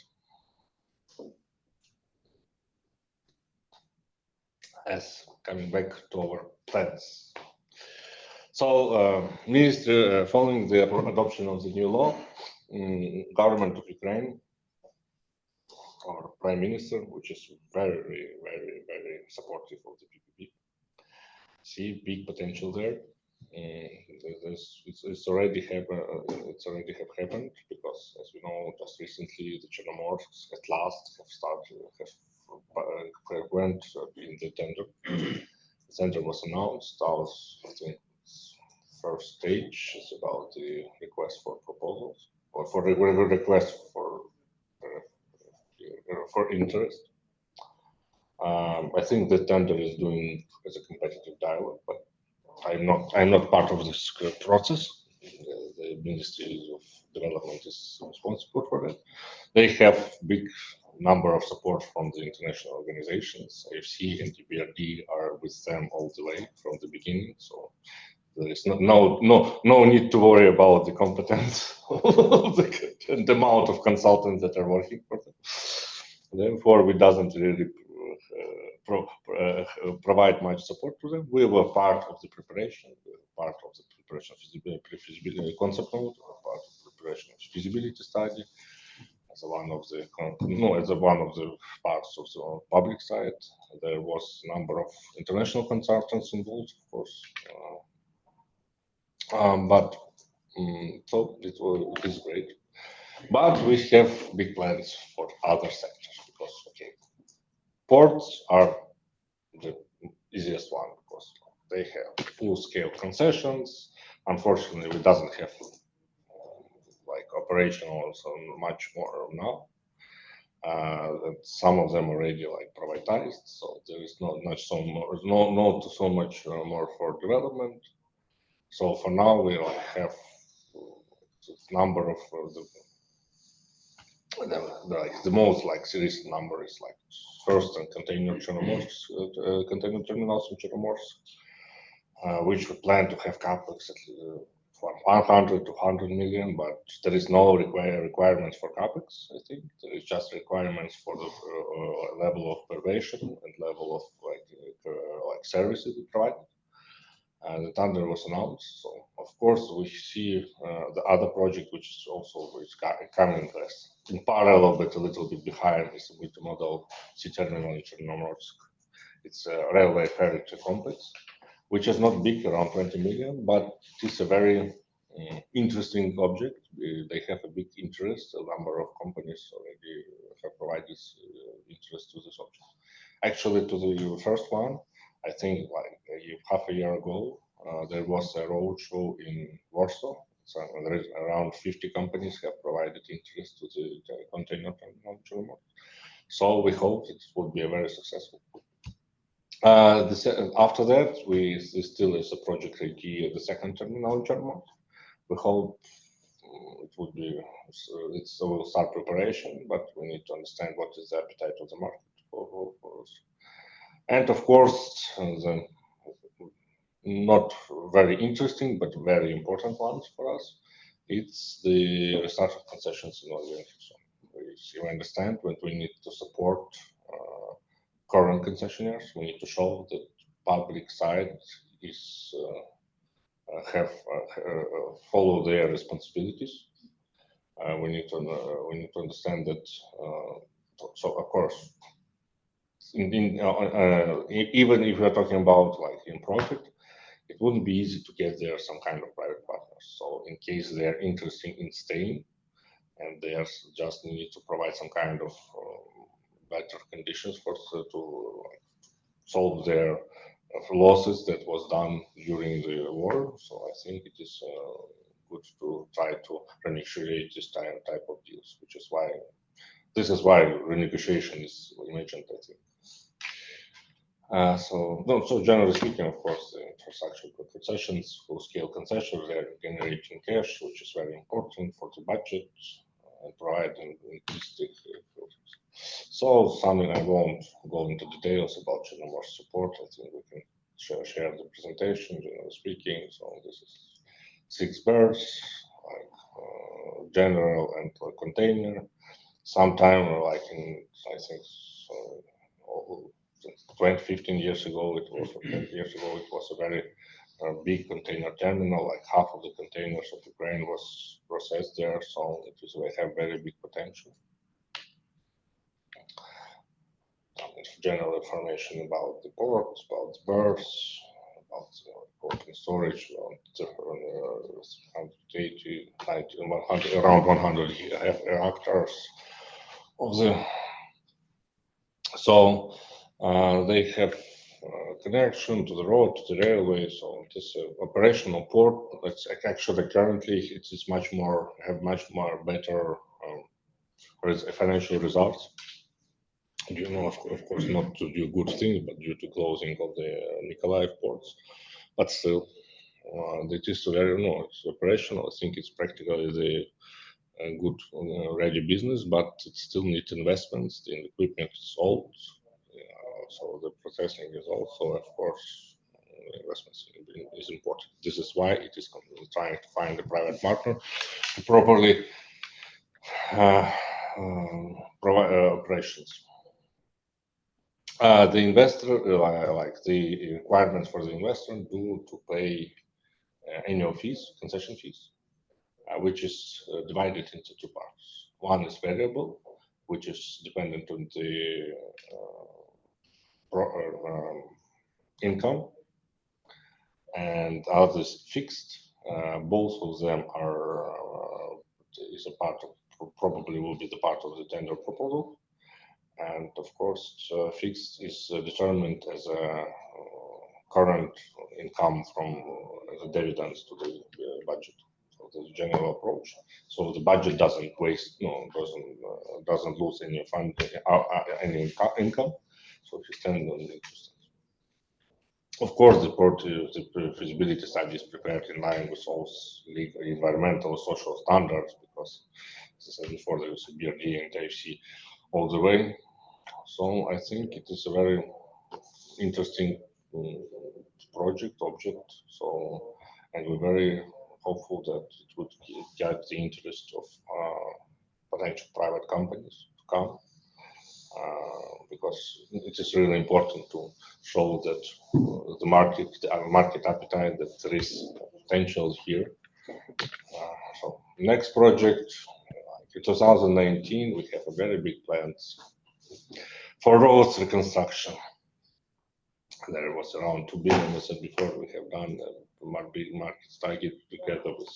As coming back to our plans. So, Ministry, following the adoption of the new law, government of Ukraine, our Prime Minister, which is very supportive of the PPP, see big potential there. It's already have happened because, as we know, just recently the Chernomorsk at last went in the tender. The tender was announced. I think first stage is about the request for proposals or for the request for interest. I think the tender is doing as a competitive dialogue, but I'm not part of this process. The Ministry of Development is responsible for that. They have big number of support from the international organizations. AFC and TBRD are with them all the way from the beginning. So there is no need to worry about the competence and the amount of consultants that are working for them. Therefore, we doesn't really provide much support to them. We were part of the preparation, part of the preparation of feasibility concept note, part of the preparation of feasibility study, as one of the parts of the public side. There was a number of international consultants involved, of course, so it is great. But we have big plans for other sectors because ports are the easiest one because they have full-scale concessions. Unfortunately, we doesn't have like operational so much more now. Some of them already like privatized, so there is not so much more for development. So for now, we have a number of the most serious number is first and container terminals in Chernomorsk, which we plan to have capex from 100 to 100 million, but there is no requirements for capex. I think there is just requirements for the level of preparation and level of services provided. The tender was announced, so of course we see the other project, which is also coming in parallel, but a little bit behind, is with the model sea terminal in Chernomorsk. It's a railway ferry complex, which is not big, around 20 million, but it's a very interesting object. They have a big interest. A number of companies already have provided interest to this object. Actually, to the first one, I think half a year ago, there was a roadshow in Warsaw. So there is around 50 companies have provided interest to the container terminal. So we hope it will be a very successful. After that, we still is a project idea at the second terminal in Chernomorsk. We hope it would be. We'll start preparation, but we need to understand what is the appetite of the market for us. And of course, the not very interesting but very important ones for us. It's the restart of concessions in Northern We understand when we need to support current concessionaires. We need to show that public side is have follow their responsibilities. We need to understand that. So of course, even if we are talking about in profit, it wouldn't be easy to get there some kind of private partners. So in case they are interested in staying, and they just need to provide some kind of better conditions to solve their losses that was done during the war. So I think it is good to try to renegotiate this type of deals, which is why renegotiation is mentioned, I think. So generally speaking, of course, the infrastructure concessions, full-scale concessions, they're generating cash, which is very important for the budget and providing increased So I won't go into details about Chernomorsk support. I think we can share the presentation, generally speaking. So this is 6 berths, like general and container. Sometime, like I think 20, 15 years ago, it was 20 years ago, it was a very big container terminal. Like half of the containers of Ukraine was processed there, so it have very big potential. General information about the ports, about the berths, about open storage, around 180, 90, 100, around 100 hectares of the. So they have connection to the road, to the railway. So this operational port. It's actually currently it is much more better financial results. You know, of course, not to do good things, but due to closing of the Nikolaev ports. But still, it is very it's operational. I think it's practically the good ready business, but it still needs investments. The equipment is old, so the processing is also, of course, investments is important. This is why it is trying to find a private partner to properly provide operations. The investor, like the requirements for the investor, to pay annual fees, concession fees, which is divided into 2 parts. One is variable, which is dependent on the income, and others fixed. Both of them is a part of, probably will be the part of the tender proposal. And of course, fixed is determined as a current income from the dividends to the budget. So the general approach. So the budget doesn't waste, doesn't lose any fund, any income. So if you stand on the interest. Of course, the feasibility study is prepared in line with all legal, environmental, social standards, because as I said before, there is a BRD and AHC all the way. So I think it is a very interesting object. So, and we're very hopeful that it would get the interest of potential private companies to come, because it is really important to show that the market appetite, that there is potential here. So next project, in 2019, we have a very big plans for roads reconstruction. There was around 2 billion, as I said before. We have done a big market study together with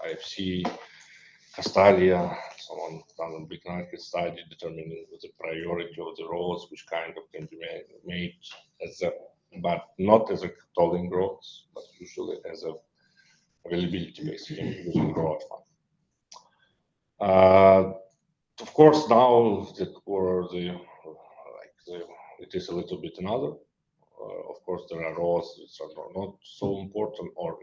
IFC, Castalia, someone done a big market study determining the priority of the roads, which kind of can be made as a, but not as a tolling roads, but usually as a availability, basically using road fund. Of course, now it is a little bit another. Of course, there are roads that are not so important, or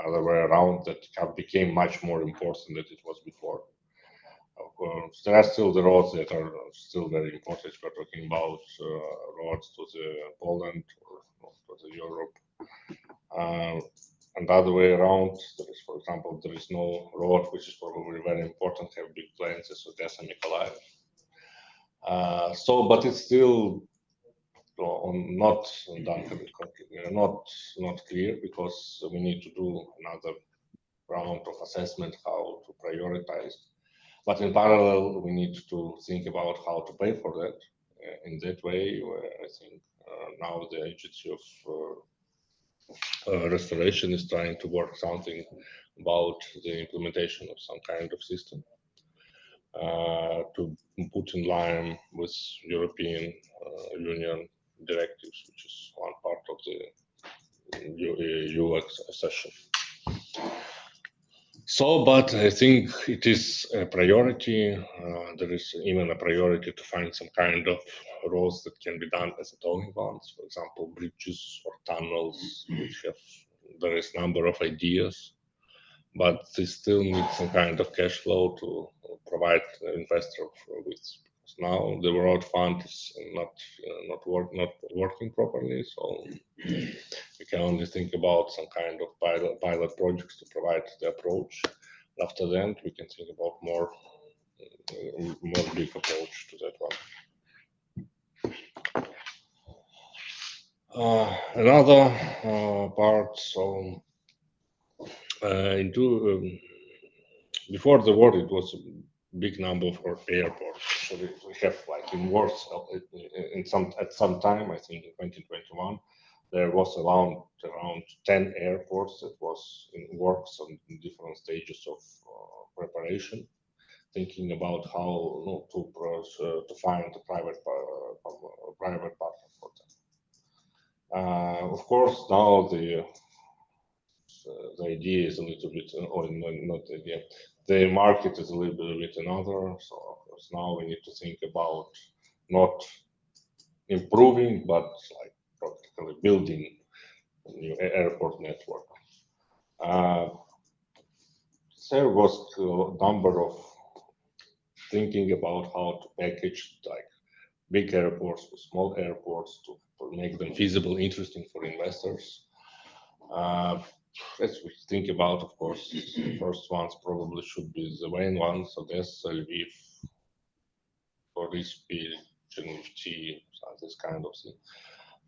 other way around, that have become much more important than it was before. There are still the roads that are still very important. We're talking about roads to the Poland or to the Europe. And the other way around, there is, for example, there is no road which is probably very important, have big plans as Odessa, Nikolaev. But it's still not clear, because we need to do another round of assessment how to prioritize. But in parallel, we need to think about how to pay for that. In that way, I think now the agency of restoration is trying to work something about the implementation of some kind of system to put in line with European Union directives, which is one part of the EU accession. So, but I think it is a priority. There is even a priority to find some kind of roads that can be done as a tolling bonds, for example, bridges or tunnels, which have various number of ideas, but they still need some kind of cash flow to provide the investor with. Now the road fund is not working properly, so we can only think about some kind of pilot projects to provide the approach. After that, we can think about more big approach to that one. Another part, so before the war, it was a big number for airports. So we have like in works at some time, I think in 2021, there was around 10 airports that was in works on different stages of preparation, thinking about how to find a private partner for them. Of course, now the idea is a little bit, or not the idea, the market is a little bit another. So of course now we need to think about not improving, but like practically building a new airport network. There was a number of thinking about how to package like big airports with small airports to make them feasible, interesting for investors. Let's think about, of course, the first ones probably should be the main ones, Odessa, Lviv, Boryspil, Chernihiv, this kind of thing.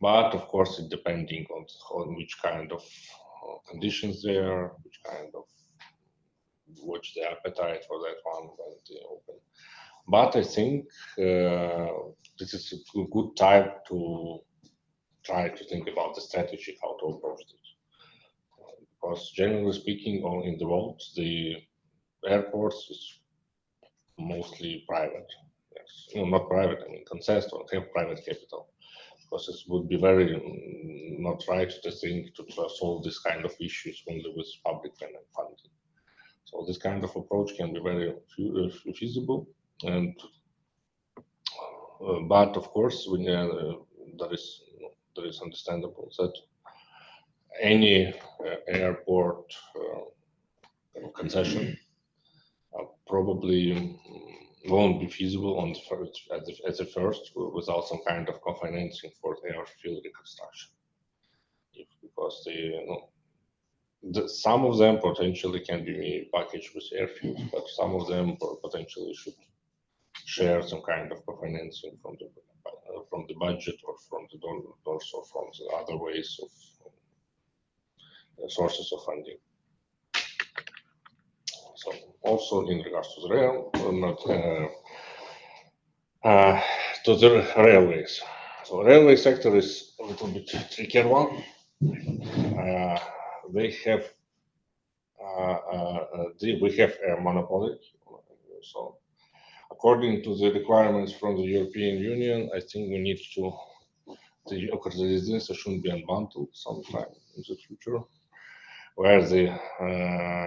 But of course, it depending on which kind of conditions there, which kind of what's the appetite for that one when they open. But I think this is a good time to try to think about the strategy, how to approach it. Because generally speaking, in the world, the airports is mostly private. Yes, no, not private. I mean, consist or have private capital. Because it would be very not right to think to solve this kind of issues only with public funding. So this kind of approach can be very feasible, and but of course, when there is understandable that any airport concession probably won't be feasible on the first, at the first without some kind of co-financing for airfield reconstruction. Because some of them potentially can be packaged with airfields, but some of them potentially should share some kind of co-financing from the budget or from the donors or from the other ways of sources of funding. So also in regards to the rail, to the railways. So railway sector is a little bit trickier one. We have a monopoly. So according to the requirements from the European Union, I think we need to the Ukrzaliznytsia should be unbundled sometime in the future. Where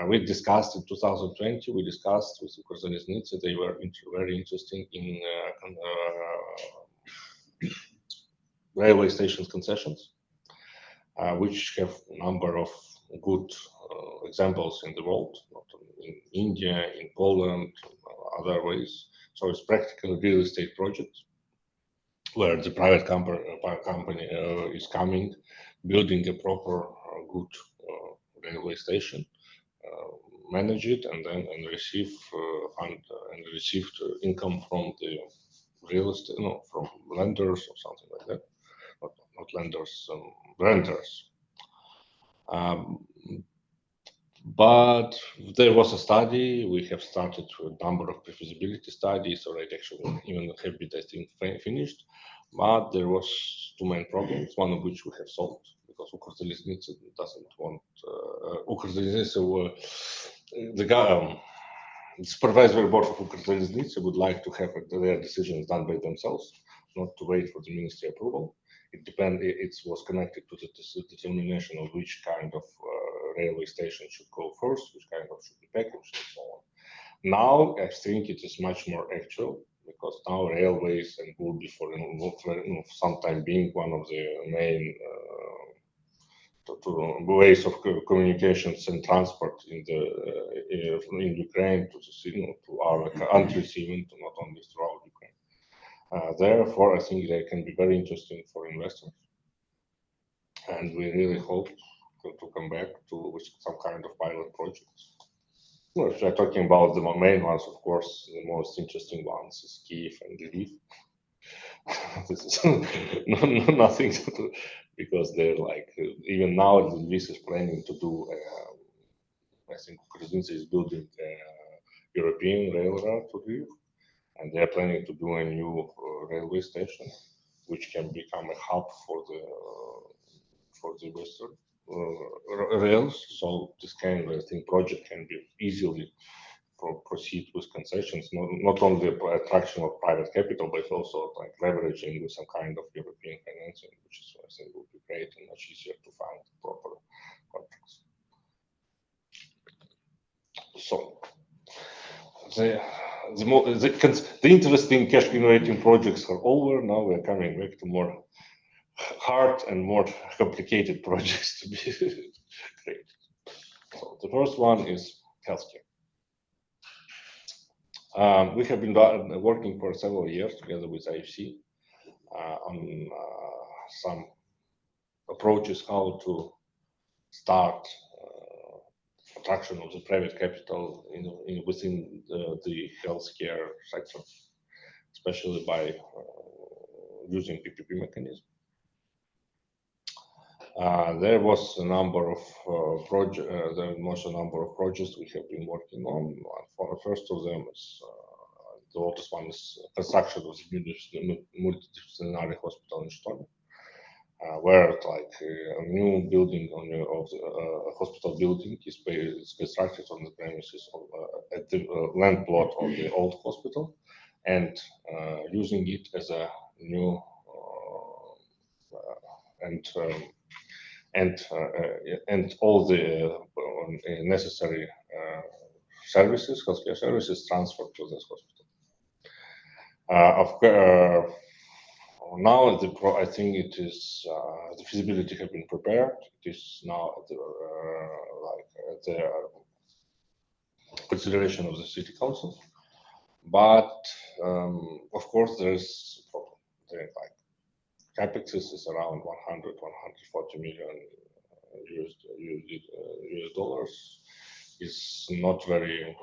we discussed in 2020, we discussed with Ukrzaliznytsia, they were very interested in railway stations concessions, which have a number of good examples in the world, not in India, in Poland, other ways. So it's practically real estate project where the private company is coming, building a proper good railway station, manage it, and then receive fund and receive income from the real estate, from lenders or something like that. Not lenders, renters. But there was a study. We have started a number of pre-feasibility studies already. Actually, even have been testing finished. But there was two main problems. One of which we have solved because Ukrzaliznytsia doesn't want. Ukrzaliznytsia, the supervisory board of Ukrzaliznytsia would like to have their decisions done by themselves, not to wait for the ministry approval. It was connected to the determination of which kind of railway station should go first, which kind of should be packaged, and so on. Now I think it is much more actual because now railways and will be for some time being one of the main ways of communications and transport in Ukraine to our countries, even not only throughout Ukraine. Therefore, I think they can be very interesting for investors. And we really hope to come back with some kind of pilot projects. Well, if we're talking about the main ones, of course, the most interesting ones is Kyiv and Lviv. This is nothing to do, because they're like, even now, Lviv is planning to do, I think Ukraine is building a European railroad to Lviv, and they're planning to do a new railway station, which can become a hub for the Western rails. So this kind of, I think, project can be easily proceed with concessions, not only attraction of private capital, but also like leveraging with some kind of European financing, which is, I think, would be great and much easier to find proper contracts. So the interesting cash generating projects are over. Now we're coming back to more hard and more complicated projects to be great. So the first one is healthcare. We have been working for several years together with AHC on some approaches how to start attraction of the private capital within the healthcare sector, especially by using PPP mechanism. There was a number of projects we have been working on. For the first of them is the oldest one is construction of the multidisciplinary hospital in Stone, where like a new building of the hospital building is constructed on the premises of at the land plot of the old hospital, and using it as a new and all the necessary services, healthcare services, transferred to this hospital. Now I think it is the feasibility have been prepared. It is now at the consideration of the city council, but of course there is a problem. Like capex is around 140 million US dollars. Is not very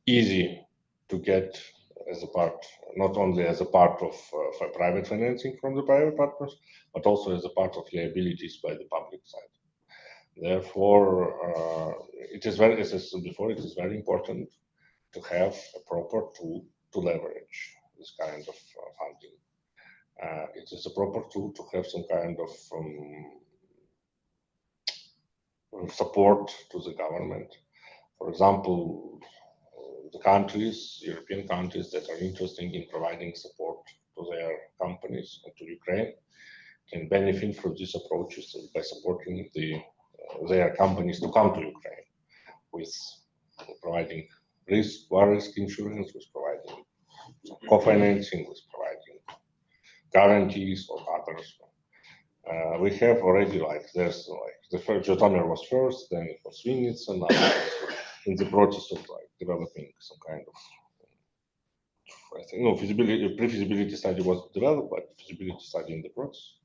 easy to get as a part, not only as a part of private financing from the private partners, but also as a part of liabilities by the public side. Therefore, it is very, as I said before, it is very important to have a proper tool to leverage this kind of funding. It is a proper tool to have some kind of support to the government. For example, the countries, European countries that are interested in providing support to their companies and to Ukraine can benefit from these approaches by supporting their companies to come to Ukraine with providing war risk insurance, with providing co-financing, with providing guarantees or others. We have already there's the first Zhytomyr was first, then it was Vinnytsia, and now in the process of developing some kind of, I think, pre-feasibility study was developed, but feasibility study in the process.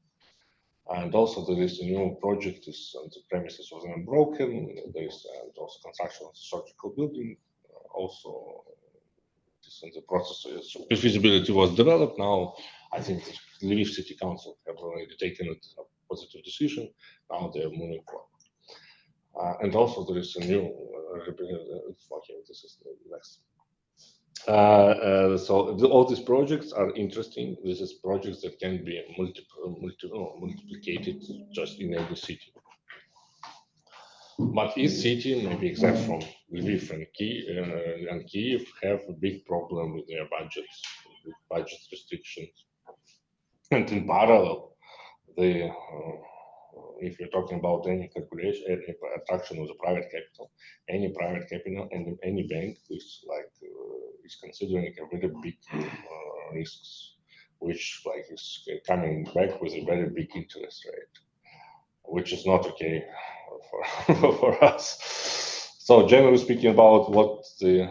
And also there is a new project is on the premises was unbroken. There is also construction of the surgical building. Also, this in the process. So pre-feasibility was developed. Now I think the Lviv City Council have already taken a positive decision. Now they're moving forward. And also there is a new. Okay, this is the next. So all these projects are interesting. This is projects that can be multiplicated just in any city. But each city, maybe except from Lviv and Kyiv, have a big problem with their budgets, with budget restrictions. And in parallel, if you're talking about any calculation, any attraction of the private capital, and any bank is is considering a very big risks, which is coming back with a very big interest rate, which is not okay for us. So generally speaking about what the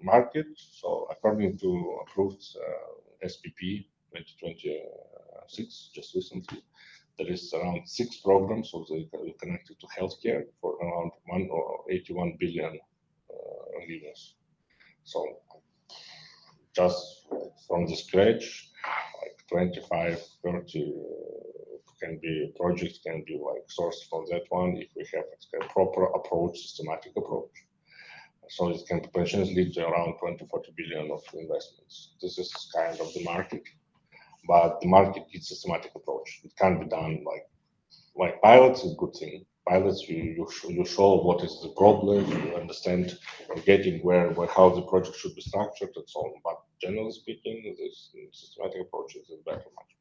market, so according to approved SPP 2026, just recently. There is around 6 programs of the connected to healthcare for around 81 billion hryvnias. So just from the scratch, like 25, 30 can be projects can be like sourced from that one if we have a proper approach, systematic approach. So it can potentially lead to around 20-40 billion of investments. This is kind of the market, but the market needs systematic approach. It can't be done like pilots is a good thing. Pilots, you show what is the problem, you understand, you're getting where how the project should be structured and so on. But generally speaking, this systematic approach is better much.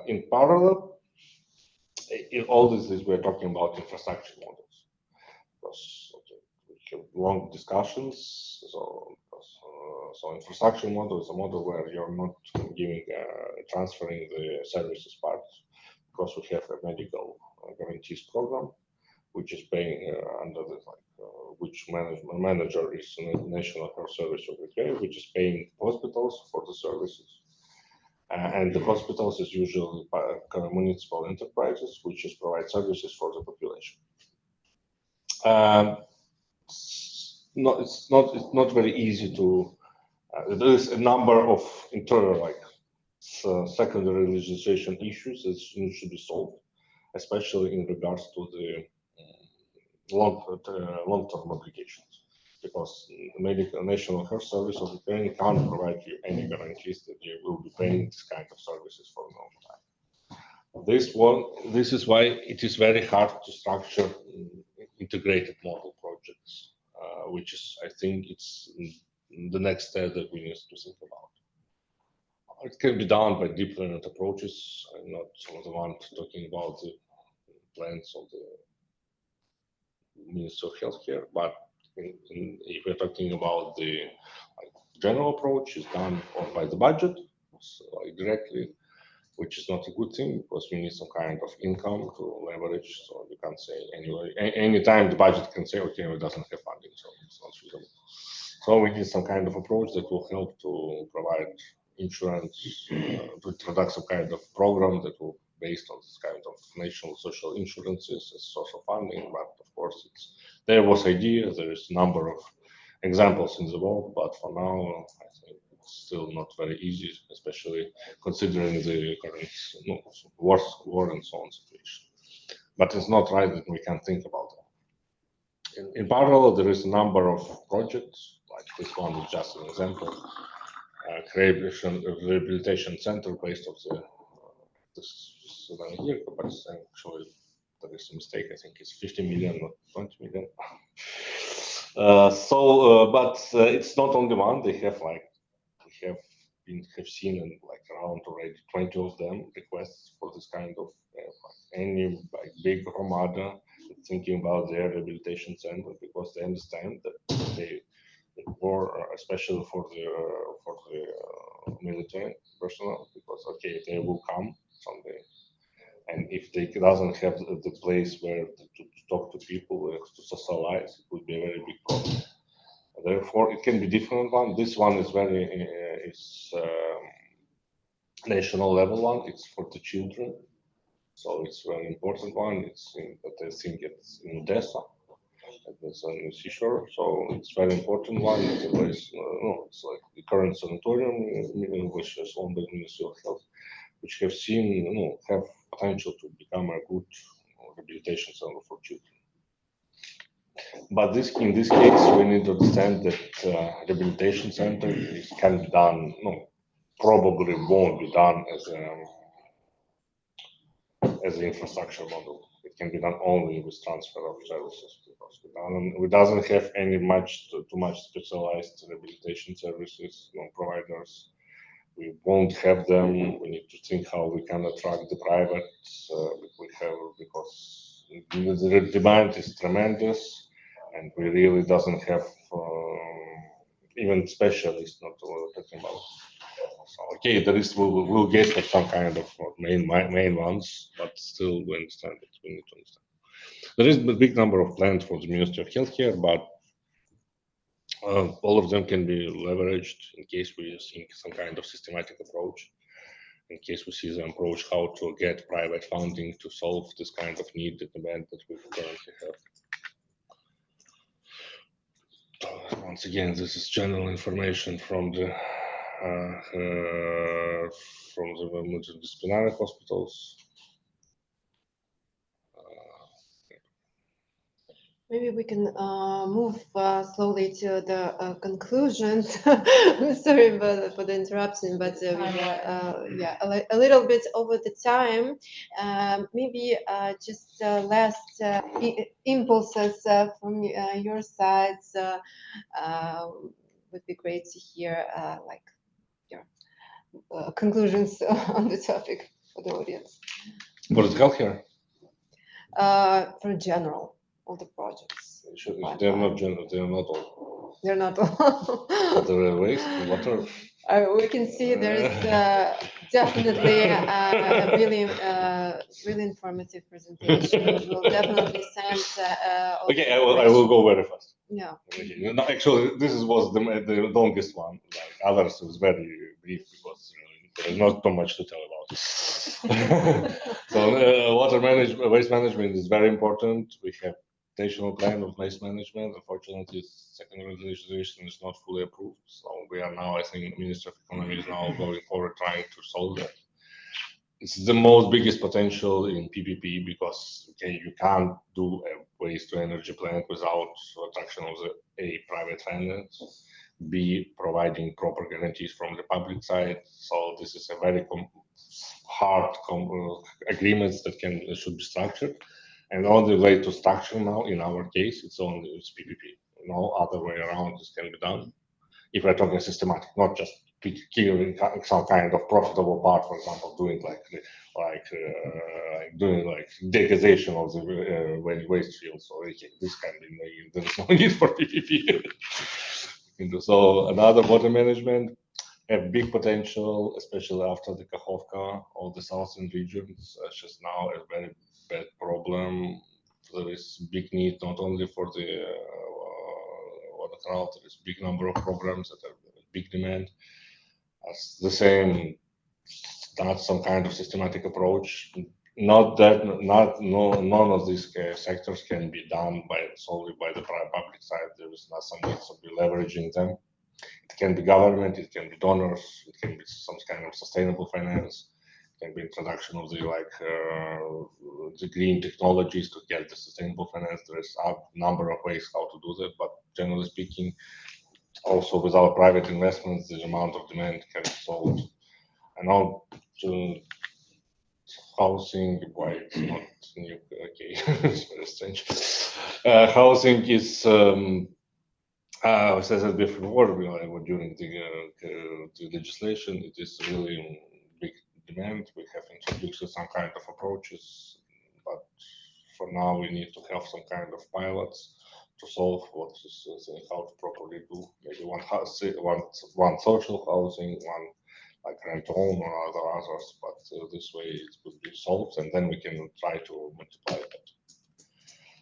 In parallel, in all this we're talking about infrastructure models. Because we have long discussions. So infrastructure model is a model where you're not giving transferring the services part, because we have a medical guarantees program, which is paying under the which manager is National Health Service of Ukraine, which is paying hospitals for the services. And the hospitals is usually municipal enterprises, which is provide services for the population. It's not very easy to. There is a number of internal secondary legislation issues that need to be solved, especially in regards to the long-term obligations, because the National Health Service of Ukraine can't provide you any guarantees that you will be paying this kind of services for a long time. This is why it is very hard to structure integrated model projects, which is, I think, it's the next step that we need to think about. It can be done by different approaches. I'm not the one talking about the plans of the Ministry of Healthcare, but if we're talking about the general approach, is done by the budget, so directly, which is not a good thing because we need some kind of income to leverage. So you can't say anyway. Anytime the budget can say, okay, it doesn't have funding, so it's not feasible. So we need some kind of approach that will help to provide insurance, to introduce some kind of program that will based on this kind of national social insurances as source of funding. But of course, there was idea. There is a number of examples in the world, but for now, I think it's still not very easy, especially considering the current war and so on situation. But it's not right that we can think about that. In parallel, there is a number of projects, like this one is just an example, rehabilitation center based on this here, but actually there is a mistake. I think it's 50 million, not 20 million. But it's not only one. They have have seen and around already 20 of them requests for this kind of any big Romada thinking about their rehabilitation center, because they understand that they or especially for the military personnel, because okay, they will come someday, and if they doesn't have the place where to talk to people, to socialize, it would be a very big problem. Therefore, it can be different one. This one is very national level one. It's for the children, so it's a very important one. But I think it's in Odessa. It's on the seashore, so it's very important one. It's a place, it's like the current sanatorium, which is owned by the Ministry of Health, which have seen, have potential to become a good rehabilitation center for children. But in this case, we need to understand that rehabilitation center can be done, probably won't be done as an infrastructure model. It can be done only with transfer of services, because we doesn't have any too much specialized rehabilitation services providers. We won't have them. We need to think how we can attract the private. Because the demand is tremendous, and we really doesn't have even specialists. Not talking about. So okay, there is we'll get some kind of main ones, but still we understand it. We need to understand. There is a big number of plans for the Ministry of Healthcare, but All of them can be leveraged in case we think some kind of systematic approach. In case we see the approach how to get private funding to solve this kind of need, the demand that we currently have. Once again, this is general information from the multidisciplinary hospitals. Maybe we can move slowly to the conclusions. Sorry for the interruption, but yeah, a little bit over the time. Maybe just last impulses from your sides would be great to hear, like your conclusions on the topic for the audience. For the healthcare? For general. All the projects. They're not general. They're not all. They're not all. The waste, water. We can see there's definitely a really informative presentation. We'll definitely send. Okay, I will go very fast. Yeah. Okay. No, actually, this was the longest one. Like others, was very brief because there's not too much to tell about it. So water management, waste management is very important. We have national plan of waste management. Unfortunately, secondary legislation is not fully approved. So we are now, I think, the Minister of Economy is now going forward trying to solve that. It's the most biggest potential in PPP because you can't do a waste to energy plant without attraction of the private finance, B, providing proper guarantees from the public side. So this is a very hard agreements that should be structured. And the only way to structure now, in our case, it's PPP. No other way around this can be done. If we're talking systematic, not just killing some kind of profitable part, for example, doing doing degazation of the waste fields. So this can be made. There's no need for PPP. So another water management have big potential, especially after the Kakhovka or the southern regions. Just now a very bad problem. There is big need not only for the water crowd. There is big number of programs that have big demand. As the same, start some kind of systematic approach. None of these sectors can be done solely by the public side. There is not some needs of leveraging them. It can be government, it can be donors, it can be some kind of sustainable finance, it can be introduction of the green technologies to get the sustainable finance. There is a number of ways how to do that, but generally speaking, also without private investments, the amount of demand can be solved. And now to housing, why it's not new? Okay, it's very strange. Housing is. As I said before, during the legislation, it is really big demand. We have introduced some kind of approaches, but for now we need to have some kind of pilots to solve what is how to properly do. Maybe one social housing, one like rent home or others, but this way it would be solved, and then we can try to multiply that.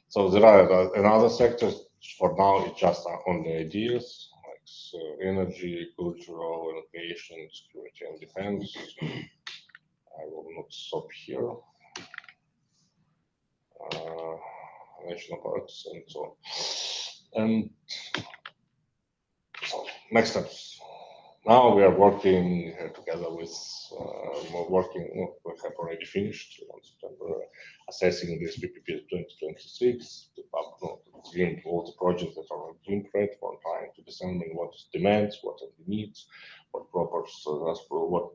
So there are another sectors. For now, it's just only ideas like energy, cultural, education, security, and defense. I will not stop here. National parks and so on. And so next steps. Now we are working together with, we have already finished on September, assessing this PPP 2026, all the projects that are being created, we're trying to determine what is demands, what are the needs, what what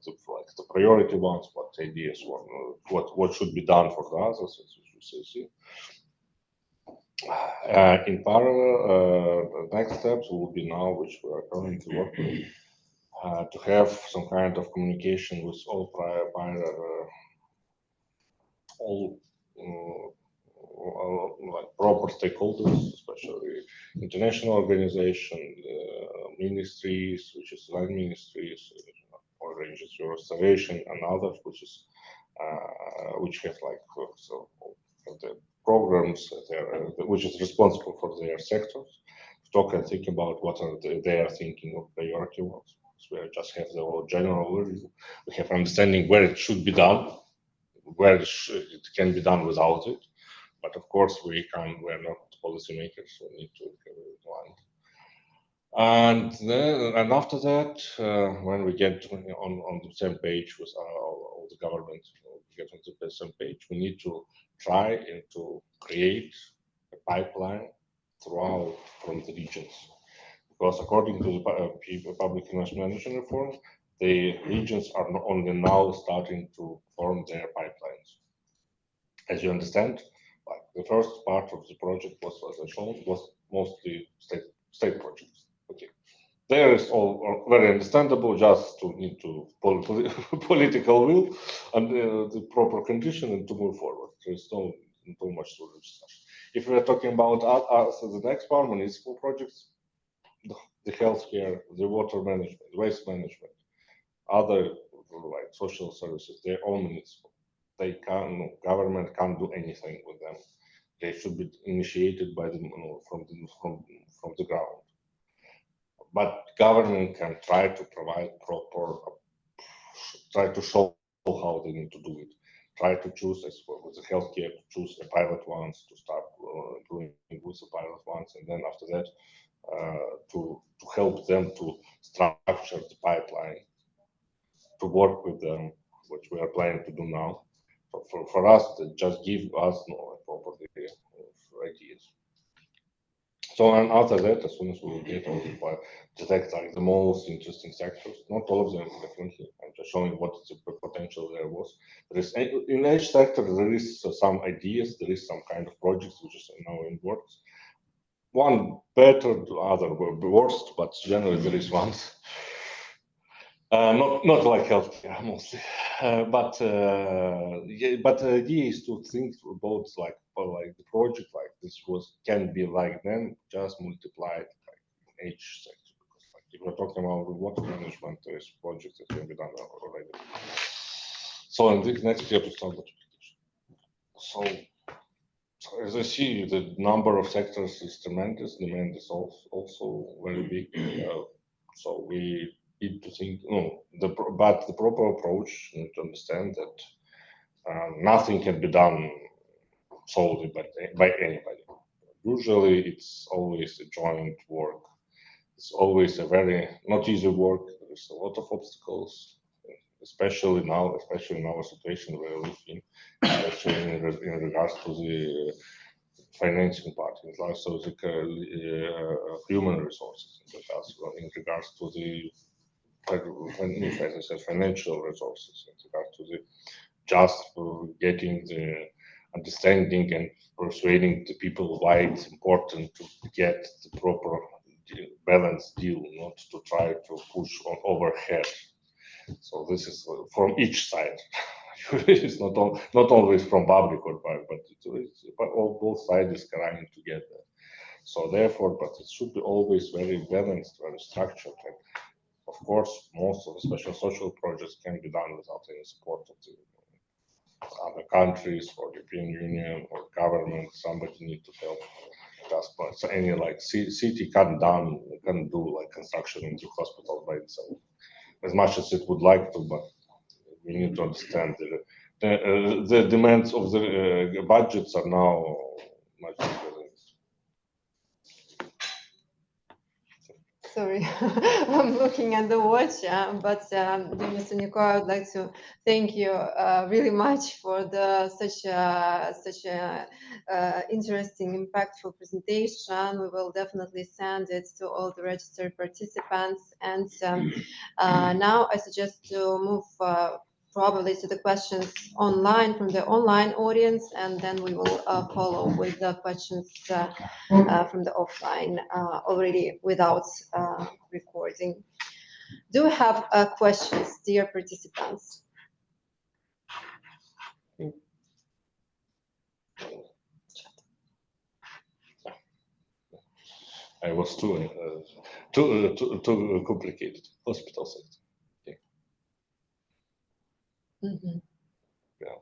the priority ones, what ideas, what should be done for the others, as you see. In parallel, the next steps will be now, which we are currently working, to have some kind of communication with all like proper stakeholders, especially international organization, ministries, which is land ministries, Orange is your restoration, and others, which have the programs which is responsible for their sectors, talk and think about what are they are thinking of priority ones. So we just have the general overview. We have understanding where it should be done, where it can be done without it. But of course, we're not policymakers, so we need to plan. And after that, when we get on the same page with all the government, get on the same page, we need to try and to create a pipeline throughout from the regions. Because according to the public investment management reform, the regions are not only now starting to form their pipelines. As you understand, like the first part of the project was, as I shown, was mostly state projects. Okay, there is all very understandable. Just to need to political will and the proper condition and to move forward. There is no too much to discuss. If we are talking about the next part, municipal projects, the healthcare, the water management, waste management, other like social services, they're all municipal. They can government can't do anything with them. They should be initiated by the from the ground. But government can try to provide proper, try to show how they need to do it. Try to choose as well with the healthcare, to choose the pilot ones, to start doing with the pilot ones, and then after that, to help them to structure the pipeline, to work with them, which we are planning to do now. For us, to just give us proper ideas. So and after that, as soon as we will get all the detect like the most interesting sectors, not all of them definitely. I'm just showing what the potential there was. There is in each sector there is some ideas, there is some kind of projects which is now in works. One better, the other worst, but generally there is one. Not like healthcare mostly, yeah, but the idea is to think about like the project like this can be like then just multiplied like in each sector, because like if we're talking about water management, there is projects that can be done already. So in the next step is start multiplication. So as I see, the number of sectors is tremendous. Demand is also very big. So we need to think. But the proper approach, you need to understand that nothing can be done solely by anybody. Usually, it's always a joint work. It's always a very not easy work. There's a lot of obstacles, especially in our situation where we live in, especially in regards to the financing part, in regards to the human resources, in regards to the, as I said, financial resources, in regards to the just getting the understanding and persuading the people why it's important to get the proper balanced deal, not to try to push on overhead. So this is from each side. It's not always from public or private, but both sides is crying together. So therefore, but it should be always very balanced, very structured. And of course, most of the special social projects can be done without any support of the other countries or European Union or government. Somebody need to help. Just so any like city can't do like construction in the hospital by itself, as much as it would like to, but we need to understand the demands of the budgets are now much bigger than this. Sorry, I'm looking at the watch, but Mr. Niko, I would like to thank you really much for such a interesting, impactful presentation. We will definitely send it to all the registered participants. And now I suggest to move probably to the questions online from the online audience, and then we will follow with the questions from the offline already without recording. Do we have questions, dear participants? I was too complicated. Hospital sector. Okay. Mm-hmm. Yeah.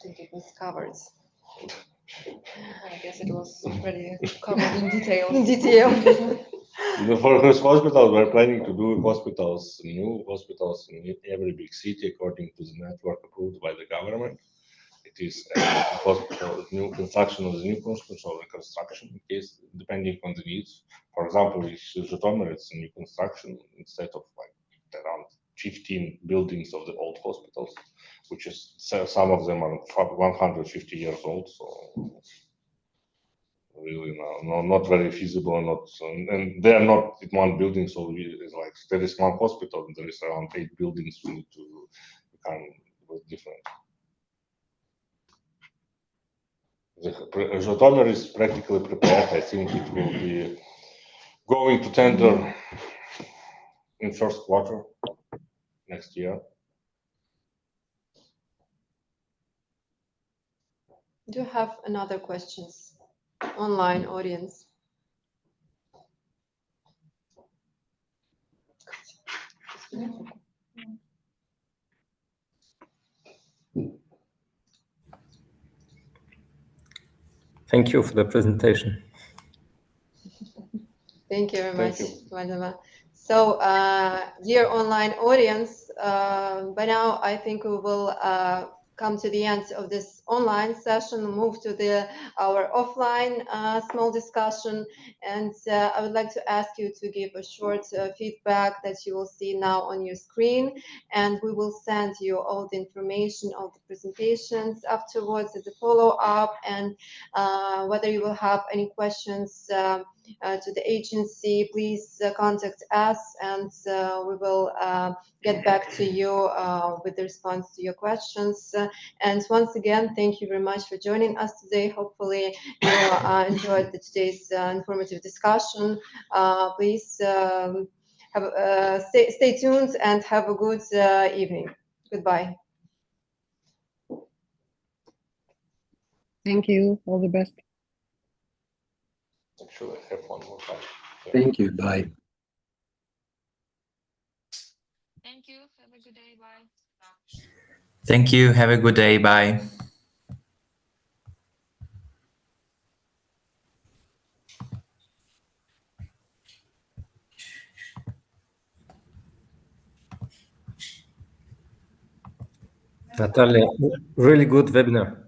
think it was covered. I guess it was already covered in detail. In detail. For first hospital, we're planning to do hospitals, new hospitals in every big city according to the network approved by the government. It is hospital, new construction of the new construction or reconstruction in case depending on the needs. For example, with Zhytomyr, it's a new construction instead of like around 15 buildings of the old hospitals, which is some of them are 150 years old. So really not very feasible, and they are not in one building. So it's like there is one hospital and there is around 8 buildings we need to become different. The Zhytomyr is practically prepared. I think it will be going to tender in first quarter next year. Do you have another questions? Online audience. Thank you for the presentation. Thank you very much, you. Valdemar. So, dear online audience, by now I think we will come to the end of this online session, move to our offline small discussion, and I would like to ask you to give a short feedback that you will see now on your screen, and we will send you all the information of the presentations afterwards as a follow-up, and whether you will have any questions to the agency, please contact us, and we will get back to you with the response to your questions. And once again, thank you very much for joining us today. Hopefully you enjoyed today's informative discussion. Please stay tuned and have a good evening. Goodbye. Thank you. All the best. Actually, I have one more time. Thank you. Bye. Thank you. Have a good day. Bye. Thank you. Have a good day. Bye. Natalia, really good webinar.